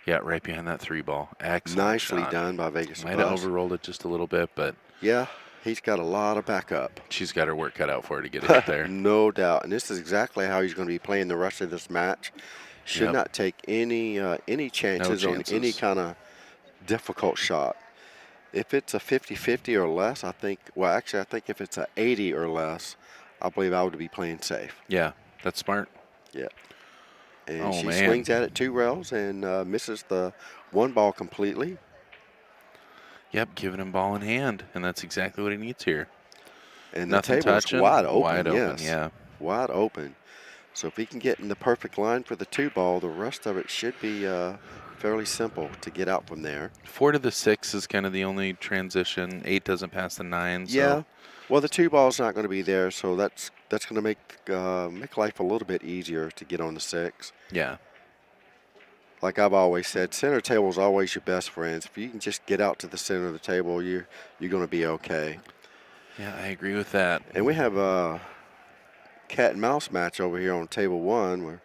Yeah, right behind that 3 ball. Excellent Nicely shot. done by Vegas or Might have bust. overrolled it just a little bit, but Yeah, he's got a lot of backup. she's got her work cut out for her to get it hit there. No doubt. And this is exactly how he's going to be playing the rest of this match. Should Yep. not take any chances on any chances. kind of difficult shot. If it's a 50-50 or less, I think if it's a 80 or less, I believe I would be playing safe. Yeah, that's smart. Yeah. And Oh, she man. swings at it 2 rails and misses the 1 ball completely. Yep, giving him ball in hand, and that's exactly what he needs here. And Nothing the table is touching. wide open. Wide open, yes. yeah. Wide open. So if he can get in the perfect line for the 2 ball, the rest of it should be fairly simple to get out from there. 4 to the 6 is kind of the only transition. 8 doesn't pass the 9. So Yeah. Well, the 2 ball's not going to be there, so that's going to make life a little bit easier to get on the 6. yeah. Like I've always said, center table is always your best friends. If you can just get out to the center of the table, you're going to be okay. Yeah, I agree with that. And we have a cat and mouse match over here on table 1 where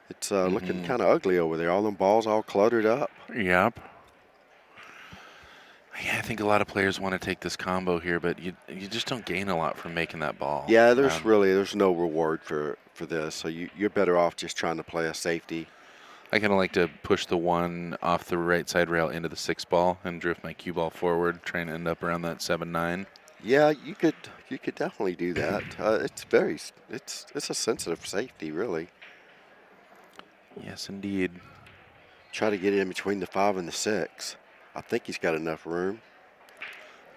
it's looking kind of ugly over there. All them balls all cluttered up. Yep. think a lot of players want to take this combo here, but you just don't gain a lot from making that ball. Yeah, there's no reward for this, so you're better off just trying to play a safety. I kind of like to push the 1 off the right side rail into the 6 ball and drift my cue ball forward, trying to end up around that 7-9. Yeah, you could definitely do that. It's a sensitive safety, really. Yes, indeed. Try to get it in between the 5 and the 6. I think he's got enough room.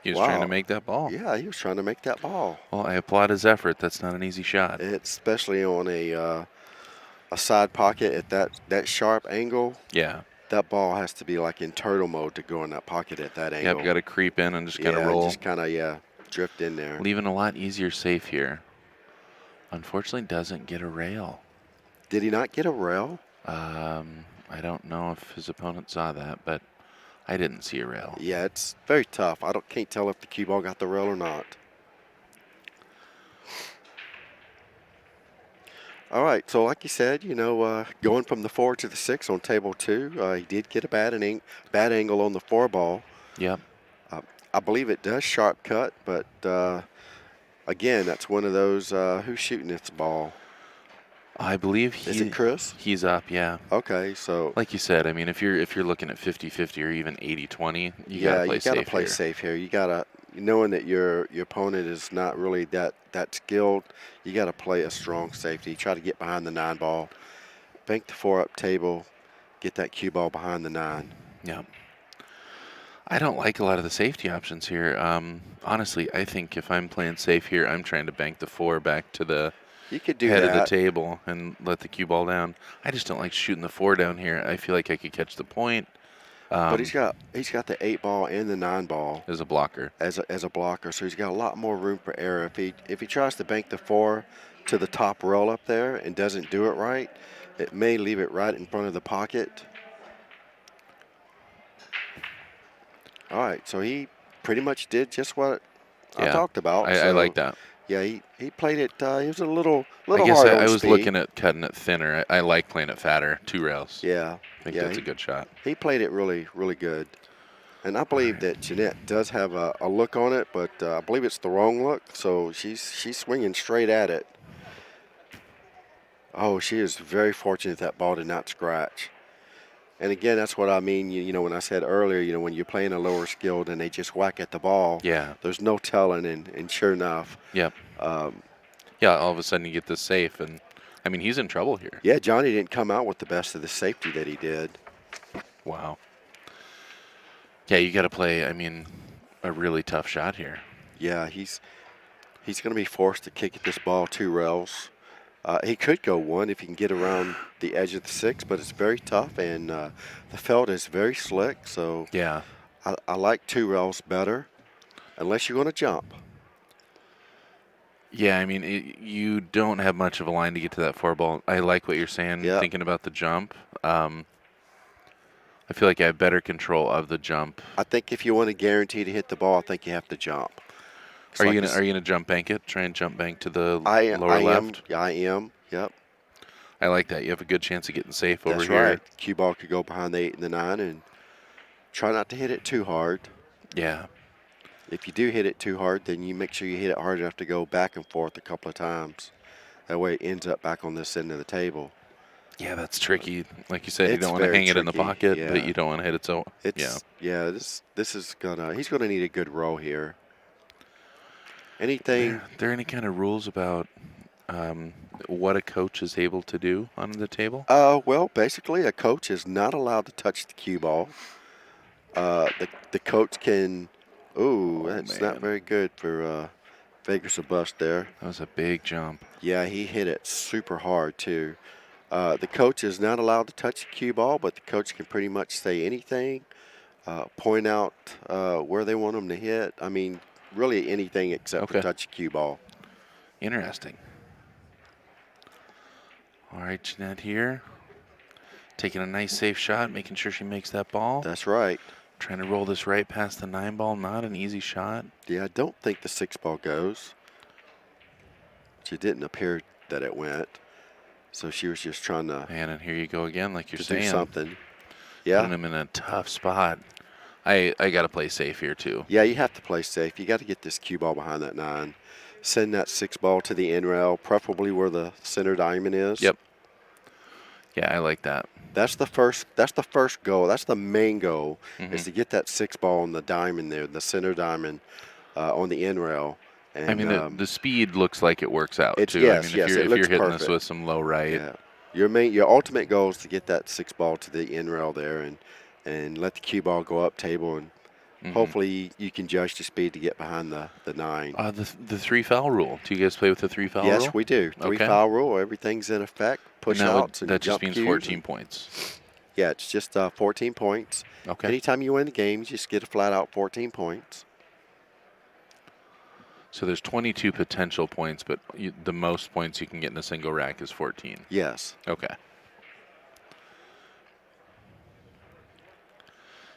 He was trying to Wow. make that ball. Yeah, he was trying to make that ball. Well, I applaud his effort. That's not an easy shot. It's especially on a side pocket at that sharp angle. Yeah. That ball has to be like in turtle mode to go in that pocket at that angle. Yep, got to creep in and just kind of Yeah, roll. just kind of drift in there. Leaving a lot easier safe here. Unfortunately, doesn't get a rail. Did he not get a rail? I don't know if his opponent saw that, but I didn't see a rail. Yeah, it's very tough. Can't tell if the cue ball got the rail or not. All right, so like you said, going from the 4 to the 6 on table 2, he did get a bad angle on the 4 ball. Yep. I believe it does sharp cut, but again, that's one of those who's shooting this ball. I believe Is it Chris? He's up, yeah. Okay, so Like you said, I mean, if you're looking at 50-50 or even 80-20, you gotta play you safe gotta play here. safe here. You gotta, knowing that your opponent is not really that skilled, you gotta play a strong safety. Try to get behind the 9 ball, bank the 4 up table, get that cue ball behind the 9. Yeah. I don't like a lot of the safety options here. Honestly, I think if I'm playing safe here, I'm trying to bank the 4 back to the You could do head that. of the table and let the cue ball down. I just don't like shooting the 4 down here. I feel like I could catch the point. But he's got the 8 ball and the 9 ball As a blocker. as a blocker, so he's got a lot more room for error. If he tries to bank the 4 to the top roll up there and doesn't do it right, it may leave it right in front of the pocket. All right, so he pretty much did just what I Yeah, talked about. I so, like that. Yeah, he played it. He was a little I guess hard I on was speed. looking at cutting it thinner. I like playing it fatter, 2 rails. Yeah, I think yeah, that's a good shot. He played it really, really good. And I believe that Jeanette does have a look on it, but I believe it's the wrong look. So she's swinging straight at it. Oh, she is very fortunate that ball did not scratch. And again, that's what I mean. When I said earlier, when you're playing a lower skilled and they just whack at the ball, Yeah. there's no telling. And sure enough, Yep. Yeah, all of a sudden you get this safe, and I mean, he's in trouble here. yeah, Johnny didn't come out with the best of the safety that he did. Wow. Yeah, you got to play, I mean, a really tough shot here. Yeah, he's going to be forced to kick at this ball 2 rails. He could go 1 if he can get around the edge of the 6, but it's very tough, and the felt is very slick. So Yeah. I like 2 rails better, unless you're going to jump. Yeah, I mean, you don't have much of a line to get to that 4 ball. I like what you're saying, Yeah. thinking about the jump. I feel like I have better control of the jump. I think if you want to guarantee to hit the ball, I think you have to jump. It's Are like you this- gonna jump bank it? Try and jump bank to the I lower am. left? Yeah, I am. Yep. I like that. You have a good chance of getting safe over That's here. right. Cue ball could go behind the 8 and the 9, and try not to hit it too hard. Yeah. If you do hit it too hard, then you make sure you hit it hard enough to go back and forth a couple of times. That way it ends up back on this end of the table. Yeah, that's tricky. Like you said, you It's don't want to very hang it in the tricky, pocket, yeah. but you don't want to hit it so. Yeah, this is he's gonna need a good roll here. Anything? Are there any kind of rules about what a coach is able to do on the table? Well, basically, a coach is not allowed to touch the cue ball. The coach can. Ooh, that's not man. very good for Vegas or bust there. That was a big jump. Yeah, he hit it super hard too. The coach is not allowed to touch the cue ball, but the coach can pretty much say anything, point out where they want them to hit. I mean, really anything except for Okay. touch the cue ball. Interesting. All right, Jeanette here. Taking a nice safe shot, making sure she makes that ball. That's right. Trying to roll this right past the 9 ball. Not an easy shot. Yeah, I don't think the 6 ball goes. It didn't appear that it went. So she was just trying to Man, and here you go again, like you're do saying. something. Putting Yeah, him in a tough spot. I got to play safe here too. Yeah, you have to play safe. You got to get this cue ball behind that 9. Send that 6 ball to the end rail, preferably where the center diamond is. Yep. Yeah, I like that. That's the first goal. That's the main goal, Mm-hmm. is to get that 6 ball on the diamond there, the center diamond on the end rail. And, I mean, the speed looks like it works out it's, too. yes, I mean, yes, if it you're looks hitting perfect. this with some low right, Yeah. Your ultimate goal is to get that 6 ball to the end rail there and let the cue ball go up table, and hopefully you can judge the speed to get behind the 9. the 3 foul rule. Do you guys play with the 3 foul rule? Yes, we do. 3 Okay. foul rule. Everything's in effect. Push And outs and that just jump means cues 14 and- points. Yeah, it's just 14 points. Okay. Anytime you win the game, you just get a flat out 14 points. So there's 22 potential points, but the most points you can get in a single rack is 14. Yes. Okay.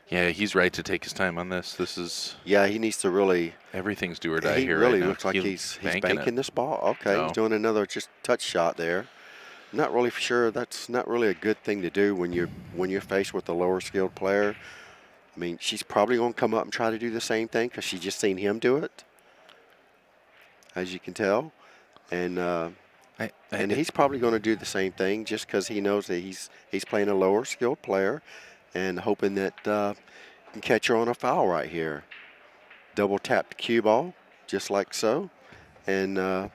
Yeah, he's right to take his time on this. This is Yeah, he needs to really. everything's do or die He here really right now. looks like he's banking banking it. this ball. Okay, No. he's doing another just touch shot there. Not really sure. That's not really a good thing to do when you're faced with a lower skilled player. I mean, she's probably going to come up and try to do the same thing because she's just seen him do it, as you can tell, and he's probably going to do the same thing just because he knows that he's playing a lower skilled player, and hoping that he can catch her on a foul right here. Double tap the cue ball, just like so, and now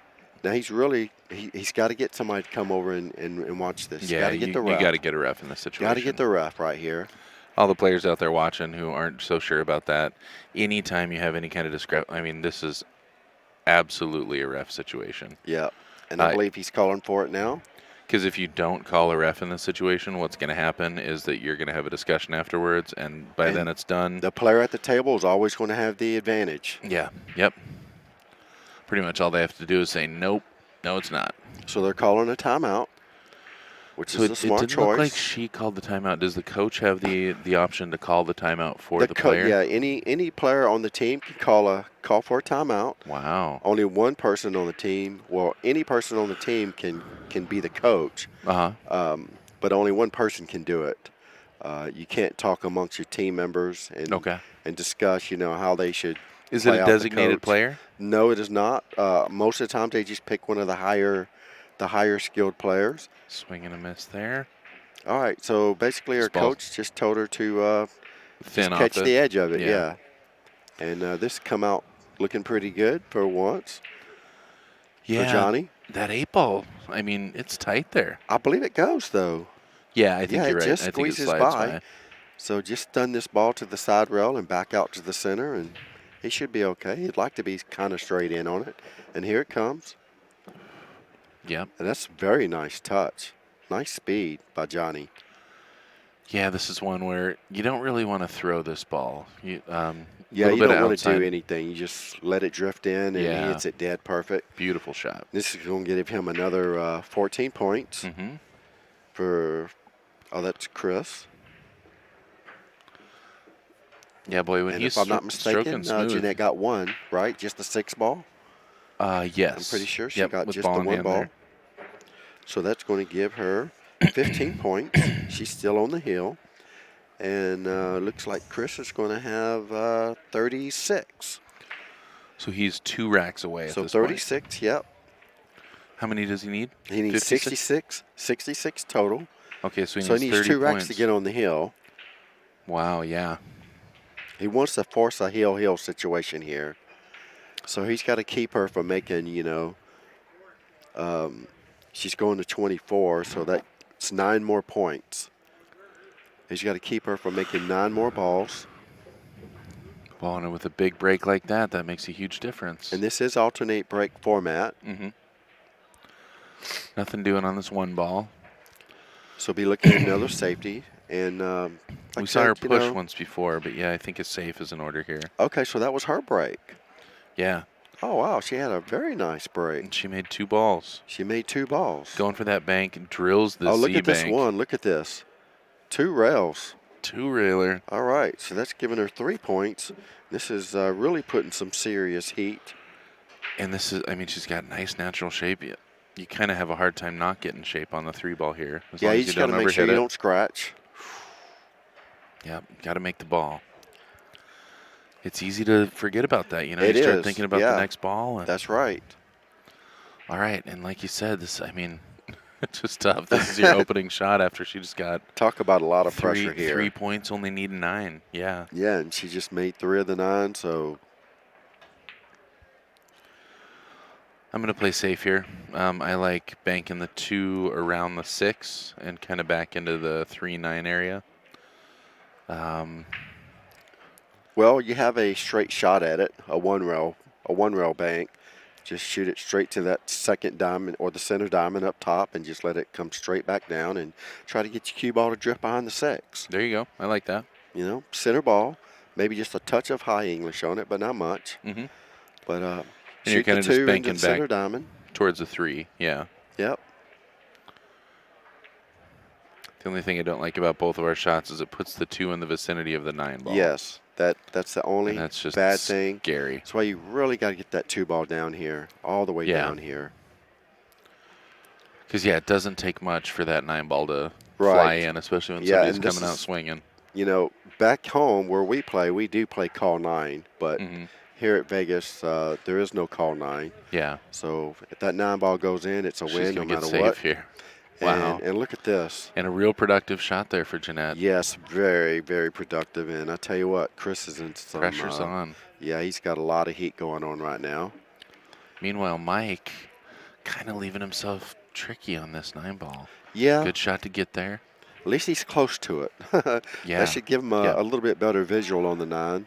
he's really he's got to get somebody to come over and watch this. Yeah, Got to get the ref. you got to get a ref in this situation. Got to get the ref right here. All the players out there watching who aren't so sure about that, anytime you have any kind of discrepancy, I mean, this is absolutely a ref situation. Yeah, and I believe he's calling for it now. Because if you don't call a ref in this situation, what's going to happen is that you're going to have a discussion afterwards, and by then it's done. The player at the table is always going to have the advantage. Yeah, yep. Pretty much all they have to do is say, nope, no, it's not. So they're calling a timeout, which So is a smart it didn't choice. look like she called the timeout. Does the coach have the option to call the timeout for the player? Yeah, any player on the team can call for a timeout. Wow. Only one person on the team, well, any person on the team can be the coach, Uh-huh. but only one person can do it. You can't talk amongst your team members and discuss, how they should. Is it play a out the designated coach. player? No, it is not. Most of the time, they just pick one of the higher skilled players. Swing and a miss there. All right, so basically her coach just told her to Thin just catch off the edge of it, yeah. And this come out looking pretty good for once. Yeah. For Johnny. That 8-ball, I mean, it's tight there. I believe it goes, though. Yeah, I think Yeah, you're it right. just I think it squeezes slides by. So just stun this ball to the side rail and back out to the center, and he should be okay. He'd like to be kind of straight in on it. And here it comes. Yep. And that's a very nice touch. Nice speed by Johnny. Yeah, this is one where you don't really want to throw this ball. You Yeah, you don't want to outside. do anything. You just let it drift in, and he hits it dead perfect. Beautiful shot. This is going to give him another 14 points Mm-hmm. for, that's Chris. Yeah, boy, when And he's if I'm not mistaken, stroking smooth. Jeanette got one, right? Just the 6 ball? Yes. I'm pretty sure she Yep, got with just the ball in 1 hand ball. there. So that's going to give her 15 points. She's still on the hill. And looks like Chris is going to have 36. So he's 2 racks away at So this point. 36, yep. How many does he need? He needs 56? 66 total. Okay, so So he needs 30 2 racks points. to get on the hill. Wow, yeah. He wants to force a hill situation here. So he's got to keep her from making, she's going to 24, so that's 9 more points. He's got to keep her from making 9 more balls. Well, and with a big break like that, that makes a huge difference. And this is alternate break format. Mm-hmm. Nothing doing on this 1 ball. So be looking at another safety. And like We I saw her said, push once before, but yeah, I think it's safe is in order here. Okay, so that was her break. Yeah. Oh, wow, she had a very nice break. And she made 2 balls. She made 2 balls. Going for that bank, drills the look at this Z-bank. one. Look at this. 2 rails. 2-railer. All right, so that's giving her 3 points. This is really putting some serious heat. And this is, I mean, she's got nice natural shape. You kind of have a hard time not getting shape on the 3 ball here. As long Yeah, as you just got to make overhit sure you it. don't scratch. Yep, got to make the ball. It's easy to forget about that. You It start is, thinking about the yeah. next ball. And, That's right. all right, and like you said, it's just tough. This is your opening shot after she just got Talk about a lot of three pressure here. 3 points, only needing 9. Yeah. Yeah, and she just made 3 of the 9, so I'm going to play safe here. I like banking the 2 around the 6 and kind of back into the 3-9 area. well, you have a straight shot at it, a one rail bank. Just shoot it straight to that second diamond or the center diamond up top and just let it come straight back down and try to get your cue ball to drift behind the 6. There you go. I like that. Center ball, maybe just a touch of high English on it, but not much. Mm-hmm. But And you're shoot kind the of just 2 into banking the center back diamond. towards the 3. Yeah. Yep. The only thing I don't like about both of our shots is it puts the 2 in the vicinity of the 9 ball. Yes, that's the only And that's just bad thing. scary. That's why you really got to get that 2 ball down here, all the way Yeah. down here. Because, it doesn't take much for that 9 ball to Right. fly in, especially when Yeah, somebody's and this coming out is- swinging. Back home where we do play call 9, but Hmm. here at Vegas, there is no call 9. Yeah. So if that 9 ball goes in, it's a She's win no going to get matter safe what. here. Wow. And look at this. And a real productive shot there for Jeanette. Yes, very, very productive. And I tell you what, Chris is in some Pressure's on. Yeah, he's got a lot of heat going on right now. Meanwhile, Mike kind of leaving himself tricky on this 9 ball. Yeah, Good shot to get there. at least he's close to it. Yeah. That should give him a little bit better visual on the 9.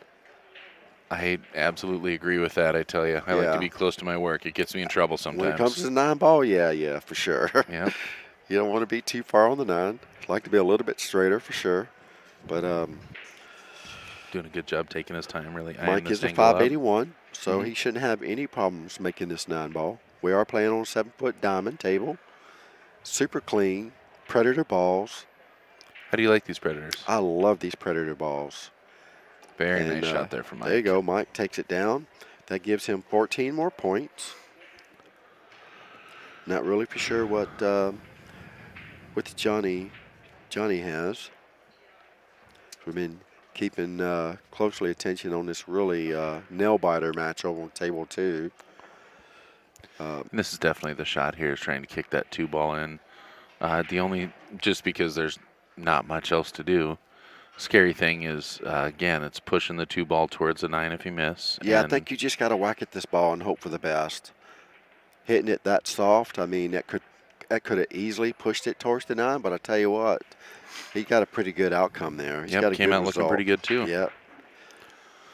I absolutely agree with that, I tell you. I like Yeah. to be close to my work. It gets me in trouble sometimes. When it comes to the 9 ball, yeah, for sure. Yeah. You don't want to be too far on the 9. Like to be a little bit straighter for sure. But Doing a good job taking his time, really. Mike is a angle up. 581, so Mhm. he shouldn't have any problems making this 9 ball. We are playing on a 7-foot diamond table. Super clean, Predator balls. How do you like these Predators? I love these Predator balls. Very And, nice shot there from Mike. There you go. Mike takes it down. That gives him 14 more points. Not really for sure what Johnny has. We've been keeping closely attention on this really nail-biter match over on table 2. And this is definitely the shot here, is trying to kick that 2 ball in. Just because there's not much else to do. Scary thing is, again, it's pushing the 2 ball towards the 9 if you miss. Yeah, I and think you just got to whack at this ball and hope for the best. Hitting it that soft, I mean, that could have easily pushed it towards the 9, but I tell you what, he got a pretty good outcome there. He's got a came good out looking result. pretty good too. Yep.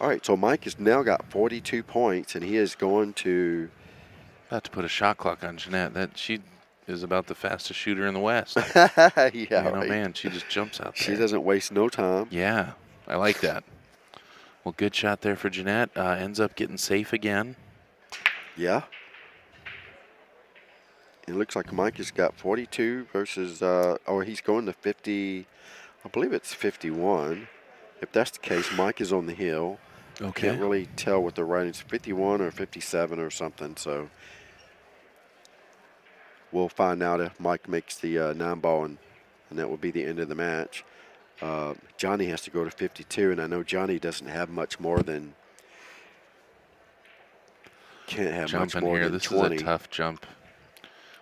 All right, so Mike has now got 42 points, and he is going to About to put a shot clock on Jeanette. She is about the fastest shooter in the West. yeah, right. Man, she just jumps out there. She doesn't waste no time. Yeah, I like that. Well, good shot there for Jeanette. Ends up getting safe again. Yeah. It looks like Mike has got 42 versus, he's going to 50. I believe it's 51. If that's the case, Mike is on the hill. Okay. Can't really tell what the writing's 51 or 57 or something. So we'll find out if Mike makes the 9 ball, and that will be the end of the match. Johnny has to go to 52, and I know Johnny doesn't have much more than. Can't have much Jumping more here. than This 20. is a tough jump.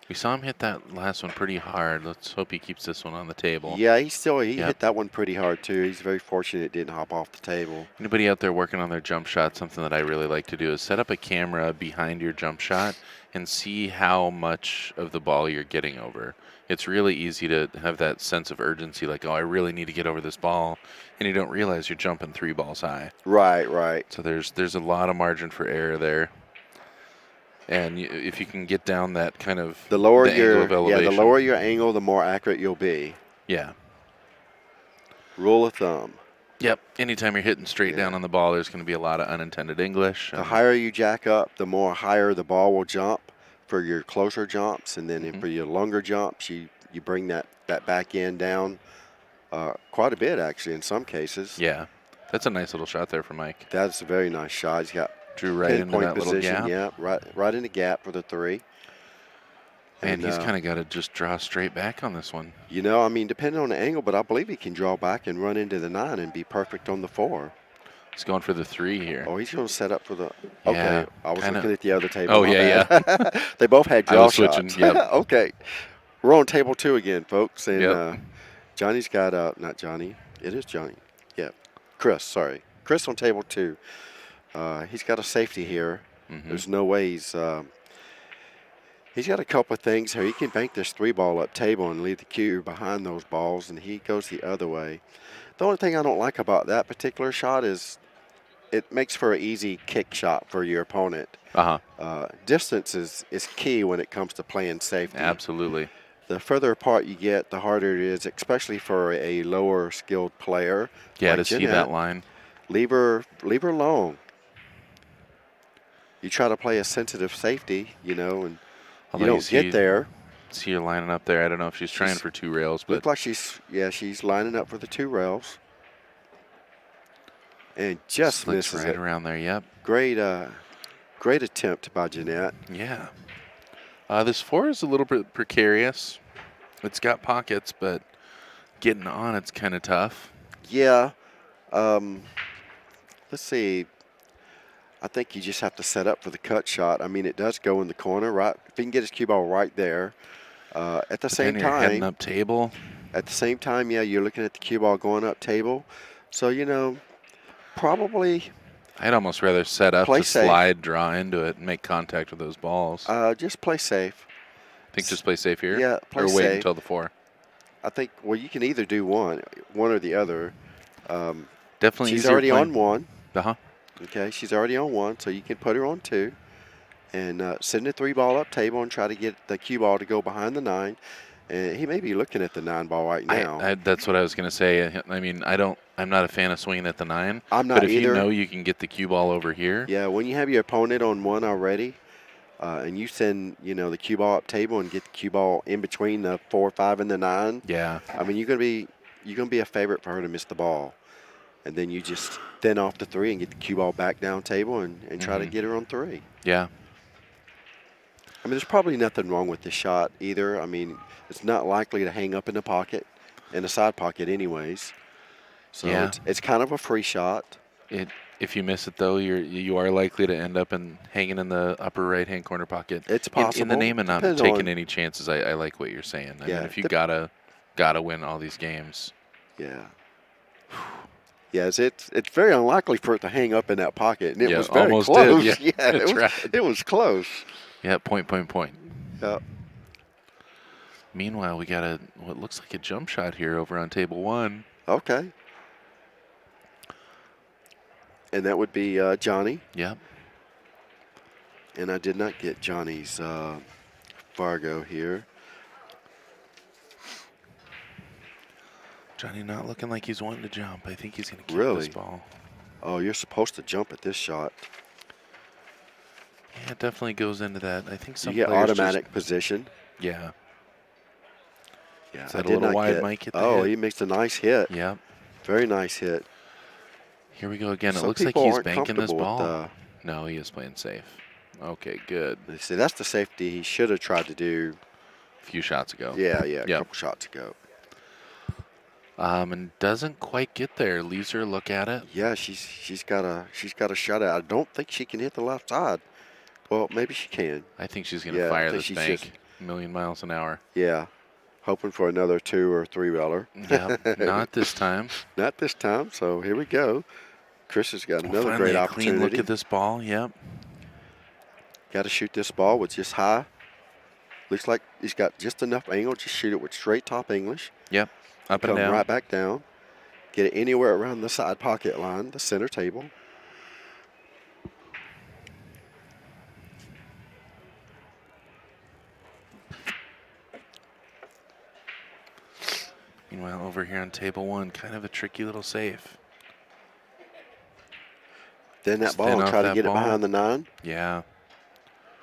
We saw him hit that last one pretty hard. Let's hope he keeps this one on the table. Yeah, he Yep. hit that one pretty hard too. He's very fortunate it didn't hop off the table. Anybody out there working on their jump shot, something that I really like to do is set up a camera behind your jump shot and see how much of the ball you're getting over. It's really easy to have that sense of urgency, like, oh, I really need to get over this ball, and you don't realize you're jumping 3 balls high. Right. So there's a lot of margin for error there. And if you can get down that kind of The lower angle of elevation. the lower your angle, the more accurate you'll be. Yeah. Rule of thumb. Yep. Anytime you're hitting straight down on the ball, there's going to be a lot of unintended English. The higher you jack up, the more higher the ball will jump for your closer jumps, and then Mm-hmm. for your longer jumps, you bring that back end down quite a bit actually in some cases. Yeah. That's a nice little shot there for Mike. That's a very nice shot. He's got Drew right into pinpoint that little position. gap. Yeah, right in the gap for the 3. And he's kind of got to just draw straight back on this one. You know, I mean, depending on the angle, but I believe he can draw back and run into the 9 and be perfect on the 4. He's going for the 3 here. Oh, he's going to set up for the. Yeah, Okay, I was kinda- looking at the other table. Oh, my yeah, bad. They both had I draw was switching, shots. yep. Okay, we're on table 2 again, folks, and Yep. Johnny's got not Johnny. It is Johnny. Yeah, Chris. Sorry, Chris on table 2. He's got a safety here. Mhm. There's no way he's got a couple of things here. He can bank this 3-ball up table and leave the cue behind those balls, and he goes the other way. The only thing I don't like about that particular shot is it makes for an easy kick shot for your opponent. Distance is key when it comes to playing safety. Absolutely. The further apart you get, the harder it is, especially for a lower skilled player. Yeah, like to see Jeanette. that line. Leave her long. You try to play a sensitive safety, and Although you don't get there. See her lining up there. I don't know if she's trying for 2 rails, but Look like she's lining up for the 2 rails. And just slits misses right it. around there. Yep. Great attempt by Jeanette. Yeah. This 4 is a little bit precarious. It's got pockets, but getting on it's kind of tough. Yeah. Let's see. I think you just have to set up for the cut shot. I mean, it does go in the corner, right? If he can get his cue ball right there. At the same Then you're heading time, up table. yeah, you're looking at the cue ball going up table. So, probably I'd almost rather set up Play to safe. slide, draw into it, and make contact with those balls. just play safe. Think just play safe here? Yeah, play or wait safe. until the 4. I think, well, you can either do one or the other. Definitely She's easier already playing. on 1. Uh-huh. Okay, she's already on 1, so you can put her on 2. And send the 3-ball up table and try to get the cue ball to go behind the 9. And he may be looking at the 9 ball right now. That's what I was going to say. I mean, I'm not a fan of swinging at the 9. I'm not But if either. you know you can get the cue ball over here. Yeah, when you have your opponent on 1 already, and you send the cue ball up table and get the cue ball in between the 4, 5, and the 9. Yeah. I mean, you're gonna be a favorite for her to miss the ball, and then you just thin off the 3 and get the cue ball back down table and try to get her on 3. Yeah. I mean, there's probably nothing wrong with this shot either. I mean, it's not likely to hang up in the pocket, in the side pocket anyways. So Yeah. it's kind of a free shot. If you miss it though, you are likely to end up hanging in the upper right-hand corner pocket. It's possible. In the name of not Depends taking on- any chances, I like what you're saying. I Yeah, mean, if you gotta win all these games. Yeah. Yes, it's very unlikely for it to hang up in that pocket, and it Yeah, was very almost close. did, yeah, it that's was, right. It was close. Yeah, point. Yeah. Meanwhile, we got what looks like a jump shot here over on table 1. Okay. And that would be Johnny. Yep. And I did not get Johnny's Fargo here. Johnny not looking like he's wanting to jump. I think he's going to keep Really? this ball. Oh, you're supposed to jump at this shot. Yeah, it definitely goes into that. I think some You get players automatic position. Yeah. Yeah, Is that I a did little not wide, get- Mike, at the Oh, hit? he makes a nice hit. Yep. Very nice hit. Here we go again. It Some looks like people he's aren't banking this comfortable ball. with, No, he is playing safe. Okay, good. You see, that's the safety he should have tried to do. A few shots ago. Yeah, a Yep. couple shots ago. And doesn't quite get there. Leaves her a look at it. Yeah, she's got a shutout. I don't think she can hit the left side. Well, maybe she can. I think she's going to Yeah, I fire think this she's bank just- a million miles an hour. Yeah, hoping for another 2 or 3 railer. Yep, not this time. Not this time. So here we go. Chris has got another Finally, great a opportunity. clean look at this ball. Yep. Got to shoot this ball with just high. Looks like he's got just enough angle. Just shoot it with straight top English. Yep. Up and Come down. right back down. Get it anywhere around the side pocket line, the center table. Meanwhile, over here on table 1, kind of a tricky little safe. Then that Just ball thin and off try to that get ball. it behind the 9. Yeah.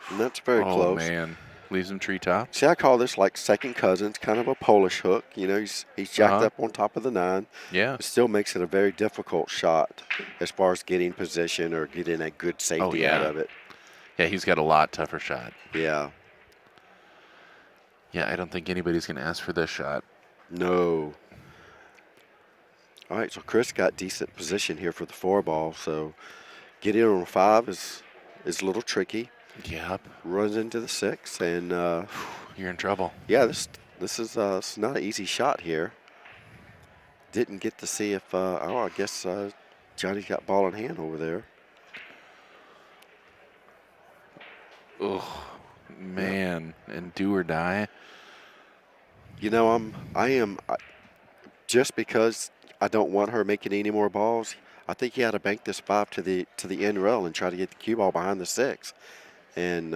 And that's very oh, close. man. Leaves him treetops. See, I call this like second cousins, kind of a Polish hook. You know, he's jacked Uh-huh. up on top of the 9. Yeah. It still makes it a very difficult shot as far as getting position or getting a good safety yeah. out of it. Yeah, he's got a lot tougher shot. Yeah. Yeah, I don't think anybody's going to ask for this shot. No. All right, so Chris got decent position here for the 4-ball, so getting on a 5 is a little tricky. Yep. Runs into the 6, and You're in trouble. yeah, this is it's not an easy shot here. Didn't get to see if I guess Johnny's got ball in hand over there. Ugh, man, and do or die. You know, just because I don't want her making any more balls. I think you had to bank this 5 to the end rail and try to get the cue ball behind the 6, and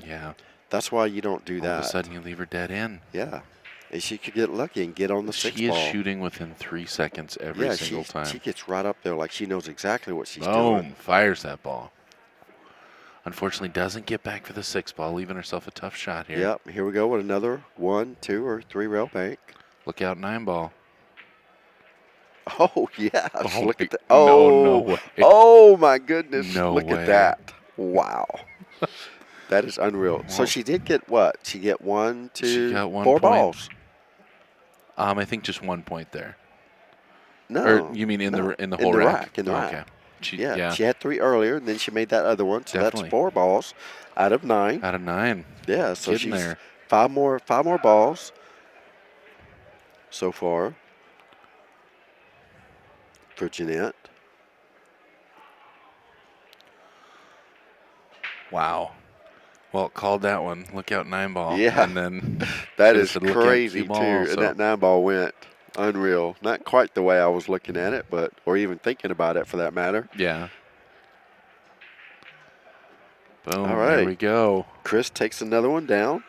Yeah. that's why you don't do All that. of a sudden, you leave her dead in. Yeah, and she could get lucky and get on the 6 She ball. is shooting within 3 seconds every single time. She gets right up there like she knows exactly what she's Boom, doing. fires that ball. Unfortunately, doesn't get back for the 6 ball, leaving herself a tough shot here. Yep, here we go with another 1, 2, or 3 rail bank. Look out, 9 ball. Oh, yes. Oh, Look at that. no, no Oh, way. oh my goodness. No Look way. at that. Wow. That is unreal. So Well, she did get what? She get 1, 2, She got 1 4 point. balls. I think just 1 point there. No. Or you mean in no. the whole rack? In the Oh, rack. okay. She, Yeah, she had 3 earlier, and then she made that other one. So Definitely. that's 4 balls out of 9. Out of 9. Yeah, so Getting she's there. 5 more balls so far for Jeanette. Wow. Well, called that one. Look out, 9 ball. Yeah. And then That Could've is said, "Look out, crazy cue too. ball," And so- that 9 ball went unreal. Not quite the way I was looking at it, but or even thinking about it for that matter. yeah. Boom. All right. There we go. Chris takes another one down.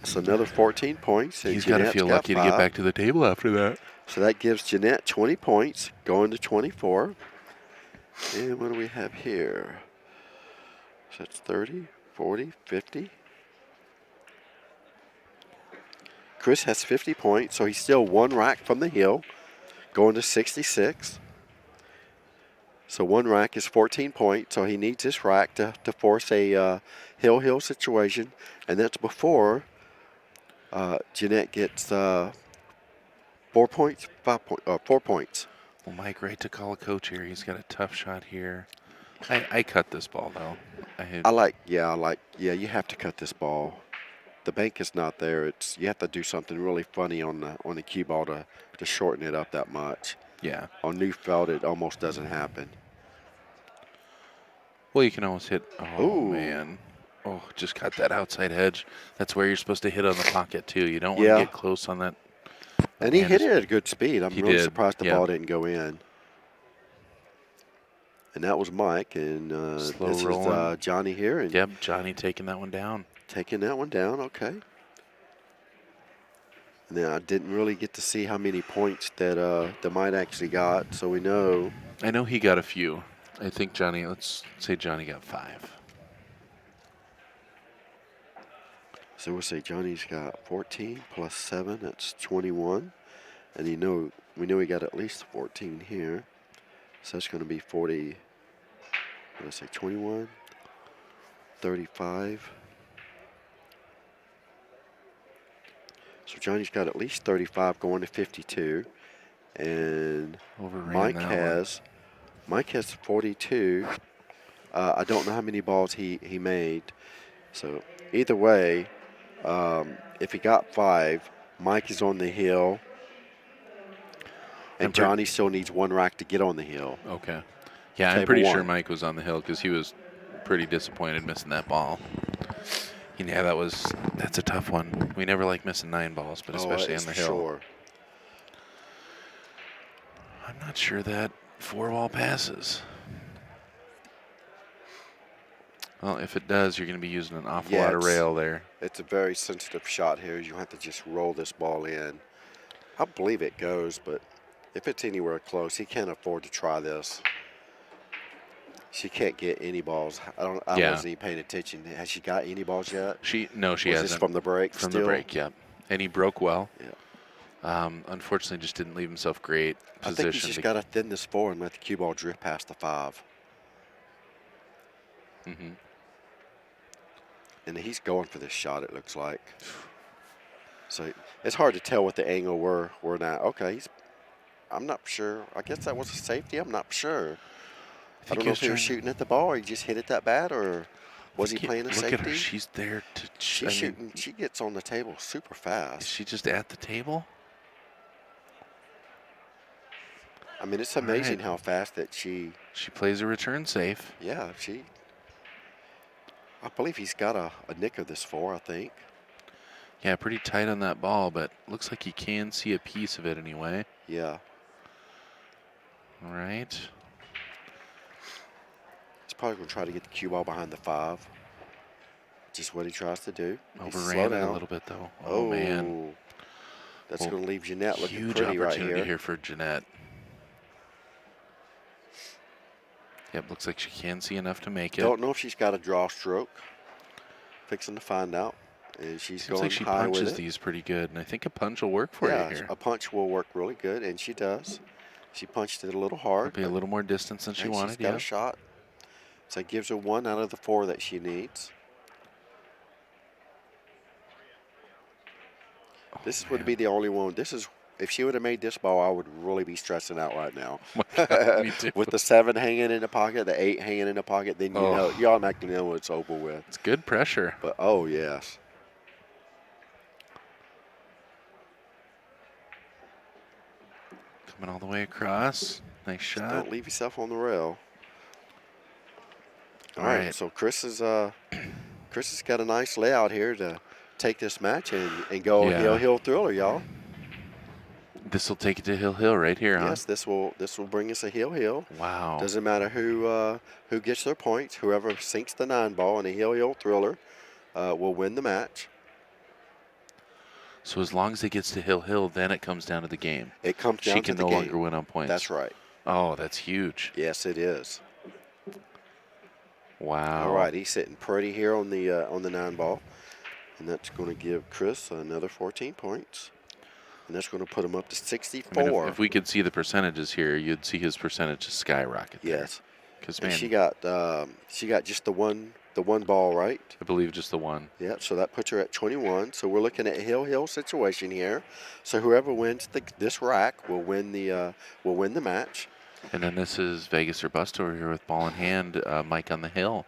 It's another 14 points. And He's got to Jeanette's feel got lucky to get 5. back to the table after that. So that gives Jeanette 20 points, going to 24. And what do we have here? So that's 30, 40, 50. Chris has 50 points, so he's still 1 rack from the hill, going to 66. So 1 rack is 14 points, so he needs this rack to force a hill situation, and that's before Jeanette gets 4 points, 4 points. Well, Mike, right to call a coach here. He's got a tough shot here. I cut this ball, though. You have to cut this ball. The bank is not there. You have to do something really funny on the cue ball to shorten it up that much. Yeah. On new felt, it almost doesn't happen. Well, you can almost hit. Oh, Ooh. man. Oh, just cut that outside edge. That's where you're supposed to hit on the pocket, too. You don't want Yeah. to get close on that. And he Man, hit it at a good speed. I'm He really did, surprised the yeah. ball didn't go in. And that was Mike. And Slow this is rolling. Johnny here. And Yep, Johnny taking that one down. taking that one down. Okay. Now, I didn't really get to see how many points that Mike actually got, so we know. I know he got a few. I think Johnny, let's say Johnny got 5. So we'll say Johnny's got 14 plus 7, that's 21. And we know he got at least 14 here. So that's going to be 40, let's say 21, 35. So Johnny's got at least 35 going to 52. And Overran Mike that has 42. I don't know how many balls he made. So either way, if he got 5, Mike is on the hill. And Johnny still needs 1 rack to get on the hill. Okay. Yeah, I'm Table pretty 1. sure Mike was on the hill because he was pretty disappointed missing that ball. Yeah, that's a tough one. We never like missing 9 balls, but especially on the hill. Sure. I'm not sure that 4-ball passes. Well, if it does, you're going to be using an awful lot of rail there. It's a very sensitive shot here. You have to just roll this ball in. I believe it goes, but if it's anywhere close, he can't afford to try this. She can't get any balls. I wasn't even paying attention. Has she got any balls yet? No, she Was hasn't. this from the break From still? the break, yep. And he broke well. Yeah. Unfortunately, just didn't leave himself great position. I think you just got to thin this 4 and let the cue ball drift past the 5. Mm-hmm. And he's going for this shot, it looks like. So it's hard to tell what the angle we're now. Okay, I'm not sure. I guess that was a safety. I'm not sure. I think don't he know was if he was trying. shooting at the ball or he just hit it that bad, or was he Look playing a look at her. safety? She's there to. She's I mean, shooting. She gets on the table super is fast. she just at the table? I mean, it's All right. amazing how fast that she. She plays a return safe. Yeah, she. I believe he's got a nick of this 4, I think. Yeah, pretty tight on that ball, but looks like you can see a piece of it anyway. Yeah. All right. He's probably going to try to get the cue ball behind the 5. Just what he tries to do. Needs to slow Overran it a down. little bit, though. Oh, man. That's Well, going to leave Jeanette looking Huge pretty right opportunity here. for Jeanette. Yep, looks like she can see enough to make it. Don't know if she's got a draw stroke. Fixing to find out. And she's Seems going like she high with punches it. these pretty good, and I think a punch will work for you Yeah, here. a punch will work really good, and she does. She punched it a little hard. Be a little more distance than she wanted. She's got a shot. So it gives her 1 out of the 4 that she needs. Oh, This would man. be the only one. This is, if she would have made this ball, I would really be stressing out right now. Me too. With the 7 hanging in the pocket, the 8 hanging in the pocket, then you automatically know it's over with. It's good pressure. But oh yes. Coming all the way across. Nice shot. Don't leave yourself on the rail. All All right. right. So Chris has got a nice layout here to take this match and go Yeah. hill thriller, y'all. This will take it to Hill right here, huh? Yes, this will bring us a hill. Wow. Doesn't matter who gets their points. Whoever sinks the 9 ball in a hill thriller will win the match. So as long as it gets to Hill, then it comes down to the game. It comes down She to can the no game. longer win on points. That's right. Oh, that's huge. Yes, it is. Wow. All right, he's sitting pretty here on the 9 ball, and that's going to give Chris another 14 points, and that's going to put him up to 64. I mean, if we could see the percentages here, you'd see his percentages skyrocket. Yes. Because And man, she got just the one ball right. I believe just the one. Yeah, so that puts her at 21. So we're looking at a hill situation here. So whoever wins this rack will win the match. And then this is Vegas or Bust over here with ball in hand. Mike on the hill.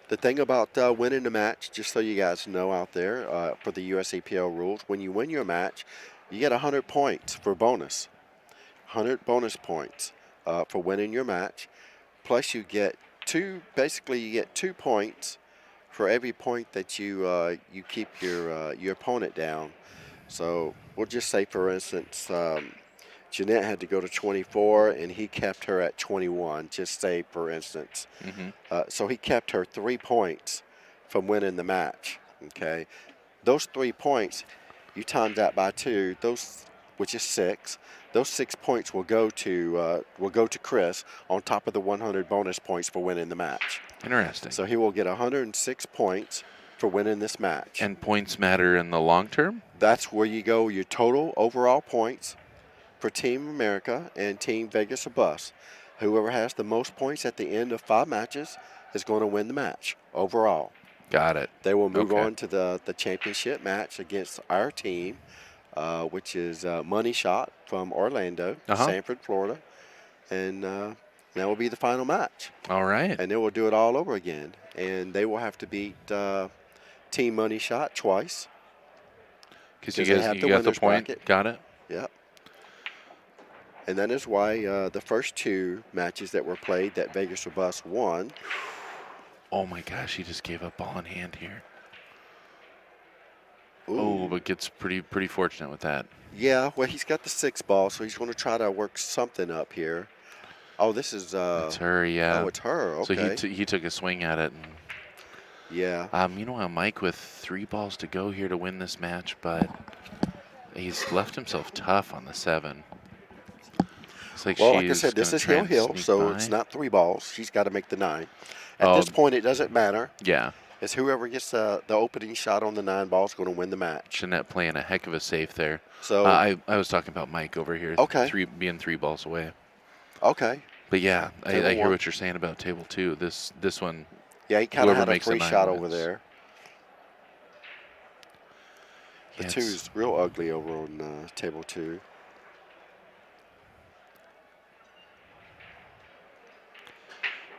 The thing about winning the match, just so you guys know out there, for the USAPL rules, when you win your match, you get 100 points for bonus. 100 bonus points for winning your match. Plus you get two points for every point that you keep your opponent down. So we'll just say, for instance, Jeanette had to go to 24, and he kept her at 21, just say, for instance. So he kept her 3 points from winning the match, okay? Those 3 points, you times that by 2, which is 6. Those 6 points will go to Chris on top of the 100 bonus points for winning the match. Interesting. So he will get 106 points for winning this match. And points matter in the long term? That's where you go your total overall points for Team America and Team Vegas or Bust. Whoever has the most points at the end of 5 matches is going to win the match overall. Got it. They will move Okay. on to the championship match against our team, which is Money Shot from Orlando, Sanford, Florida. And that will be the final match. All right. And then we'll do it all over again. And they will have to beat Team Money Shot twice. Because you they guys have you the got the winner's point. bracket. Got it. Yep. And that is why the first 2 matches that were played that Vegas or Bust won. Oh my gosh, he just gave up ball in hand here. Ooh. Oh, but gets pretty fortunate with that. Yeah, well, he's got the 6 ball, so he's going to try to work something up here. Oh, this is... It's her, yeah. Oh, it's her, okay. So he took a swing at it. And, yeah. Meanwhile, Mike with 3 balls to go here to win this match, but he's left himself tough on the 7. Looks like Well, like I she's said, this gonna is try and hill, sneak so by. it's not 3 balls. She's got to make the 9. At this point, it doesn't matter. Yeah. It's whoever gets the opening shot on the 9 ball is going to win the match. Jeanette playing a heck of a safe there. So I was talking about Mike over here. Okay. Being 3 balls away. Okay. But yeah, I Table hear 1. what you're saying about table 2. This one. Yeah, he kind of Whoever had a makes the free 9 shot over wins. there. The Yeah, 2's real ugly over on table 2.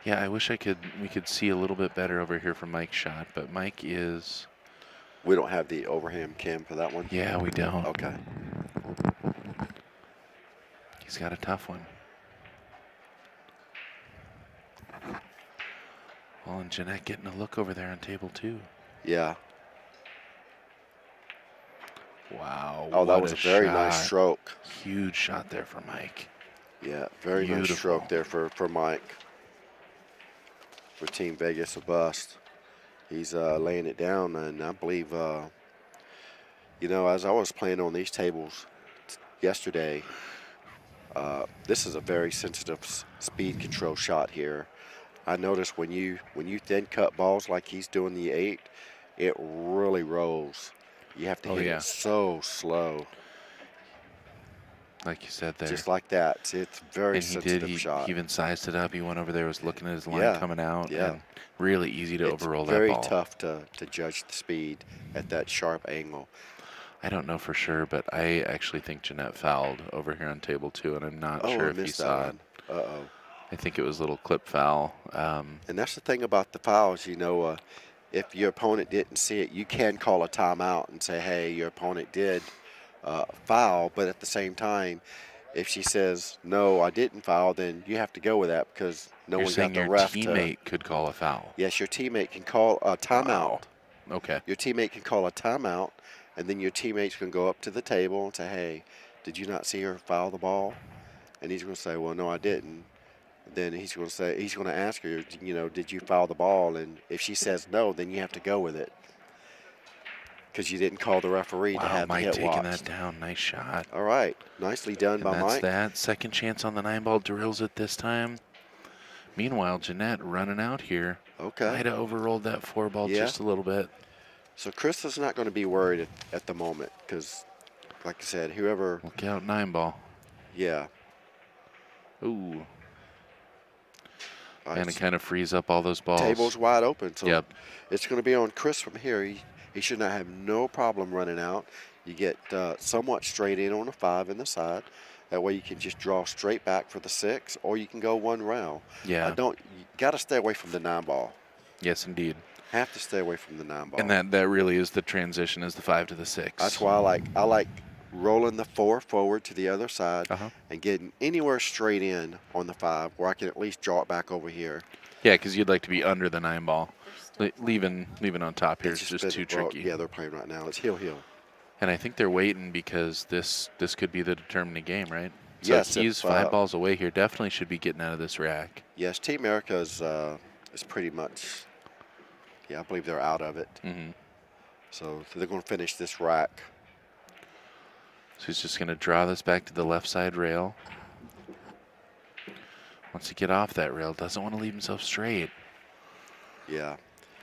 Yeah, I wish we could see a little bit better over here from Mike's shot, but Mike is. We don't have the overhand cam for that one. Yeah, we don't. Okay. He's got a tough one. Well, and Jeanette getting a look over there on table 2. Yeah. Wow. Oh, that what was a very nice shot. stroke. Huge shot there for Mike. Yeah, very nice Beautiful. stroke there for Mike. For Team Vegas a bust. He's laying it down, and I believe, you know, as I was playing on these tables yesterday, this is a very sensitive speed control shot here. I noticed when you thin cut balls like he's doing the 8, it really rolls. You have to hit it so slow. Like you said there. Just like that. It's a very And he sensitive did. shot. He even sized it up. He went over there, was looking at his line coming out. Yeah. And really easy to It's overroll that very ball. tough to judge the speed at that sharp angle. I don't know for sure, but I actually think Jeanette fouled over here on table 2, and I'm not sure I if he missed saw that it. one. Uh-oh. I think it was a little clip foul. And that's the thing about the fouls, you know, if your opponent didn't see it, you can call a timeout and say, hey, your opponent did foul, but at the same time, if she says, no, I didn't foul, then you have to go with that because no You're one got saying the your ref teammate could call a foul. Yes, your teammate can call a timeout. Wow. Okay. Your teammate can call a timeout, and then your teammates can go up to the table and say, hey, did you not see her foul the ball? And he's going to say, well, no, I didn't. Then he's going to ask her, you know, did you foul the ball? And if she says no, then you have to go with it because you didn't call the referee to Wow, have Mike the hit taking watched. that down. Nice shot. All right, nicely done And by that's Mike. that. Second chance on the 9-ball, drills it this time. Meanwhile, Jeanette running out here. Okay. Might have overrolled that 4-ball Yeah. just a little bit. So Chris is not going to be worried at the moment because, like I said, whoever, Look out, 9-ball. yeah. Ooh. All right, And it kind of frees up all those balls. table's wide open, so Yep. it's going to be on Chris from here. He should not have no problem running out. You get somewhat straight in on the 5 in the side. That way you can just draw straight back for the 6, or you can go one round. Yeah. You got to stay away from the 9-ball. Yes, indeed. Have to stay away from the 9-ball. And that really is the transition, is the 5 to the 6. That's why I like rolling the 4 forward to the other side and getting anywhere straight in on the 5 where I can at least draw it back over here. Yeah, because you'd like to be under the 9-ball. Leaving on top here is just too tricky. Yeah, they're playing right now. It's heel. And I think they're waiting because this could be the determining game, right? So Yes, he's 5 balls away here. Definitely should be getting out of this rack. Yes, Team America is pretty much, I believe they're out of it. Mm-hmm. So they're going to finish this rack. So he's just going to draw this back to the left side rail. Wants to get off that rail. Doesn't want to leave himself straight. Yeah.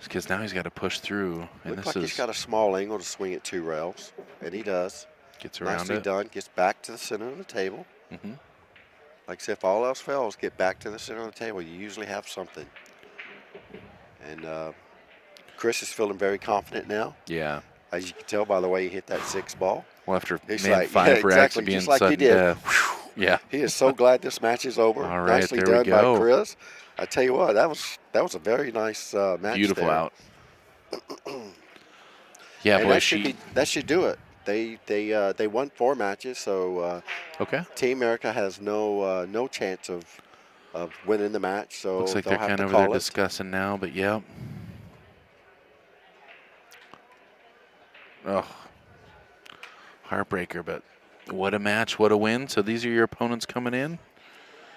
Because now he's got to push through. And Looks this like he's got a small angle to swing at 2 rails, and he does. Gets around Nicely it. done. Gets back to the center of the table. Mm-hmm. Like I said, if all else fails, get back to the center of the table. You usually have something. And Chris is feeling very confident now. Yeah. As you can tell by the way he hit that 6 ball. Well, after He's 5 yeah, racks exactly, of being just like he sudden did. death. Yeah. He is so glad this match is over. All right, Nicely there we done by go. Chris. I tell you what, that was a very nice match. Beautiful there. out. Yeah, And boy, that should do it. They won 4 matches, so okay. Team America has no chance of winning the match. So Looks like they'll they're have kind to of over there call it. discussing now, but yeah. Oh, heartbreaker, but what a match, what a win. So these are your opponents coming in?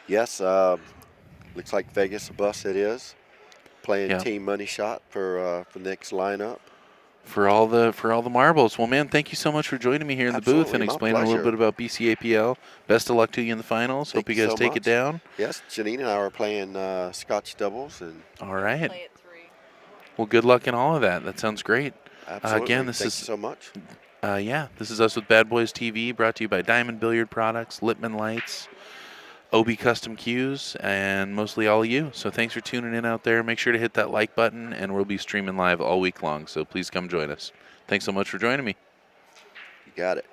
Yes, looks like Vegas bus it is. Playing Team Money Shot for the next lineup. For all the marbles. Well, man, thank you so much for joining me here in the booth and Absolutely, my explaining a little pleasure. bit about BCAPL. Best of luck to you in the finals. Thank Hope you you guys so take much. it down. Yes, Janine and I are playing Scotch doubles, and All right. Play at 3. Well, good luck in all of that. That sounds great. absolutely. Again, this Thank is you so much. this is us with Bad Boys TV, brought to you by Diamond Billiard Products, Lippman Lights, OB Custom Cues, and mostly all of you. So thanks for tuning in out there. Make sure to hit that like button, and we'll be streaming live all week long. So please come join us. Thanks so much for joining me. You got it.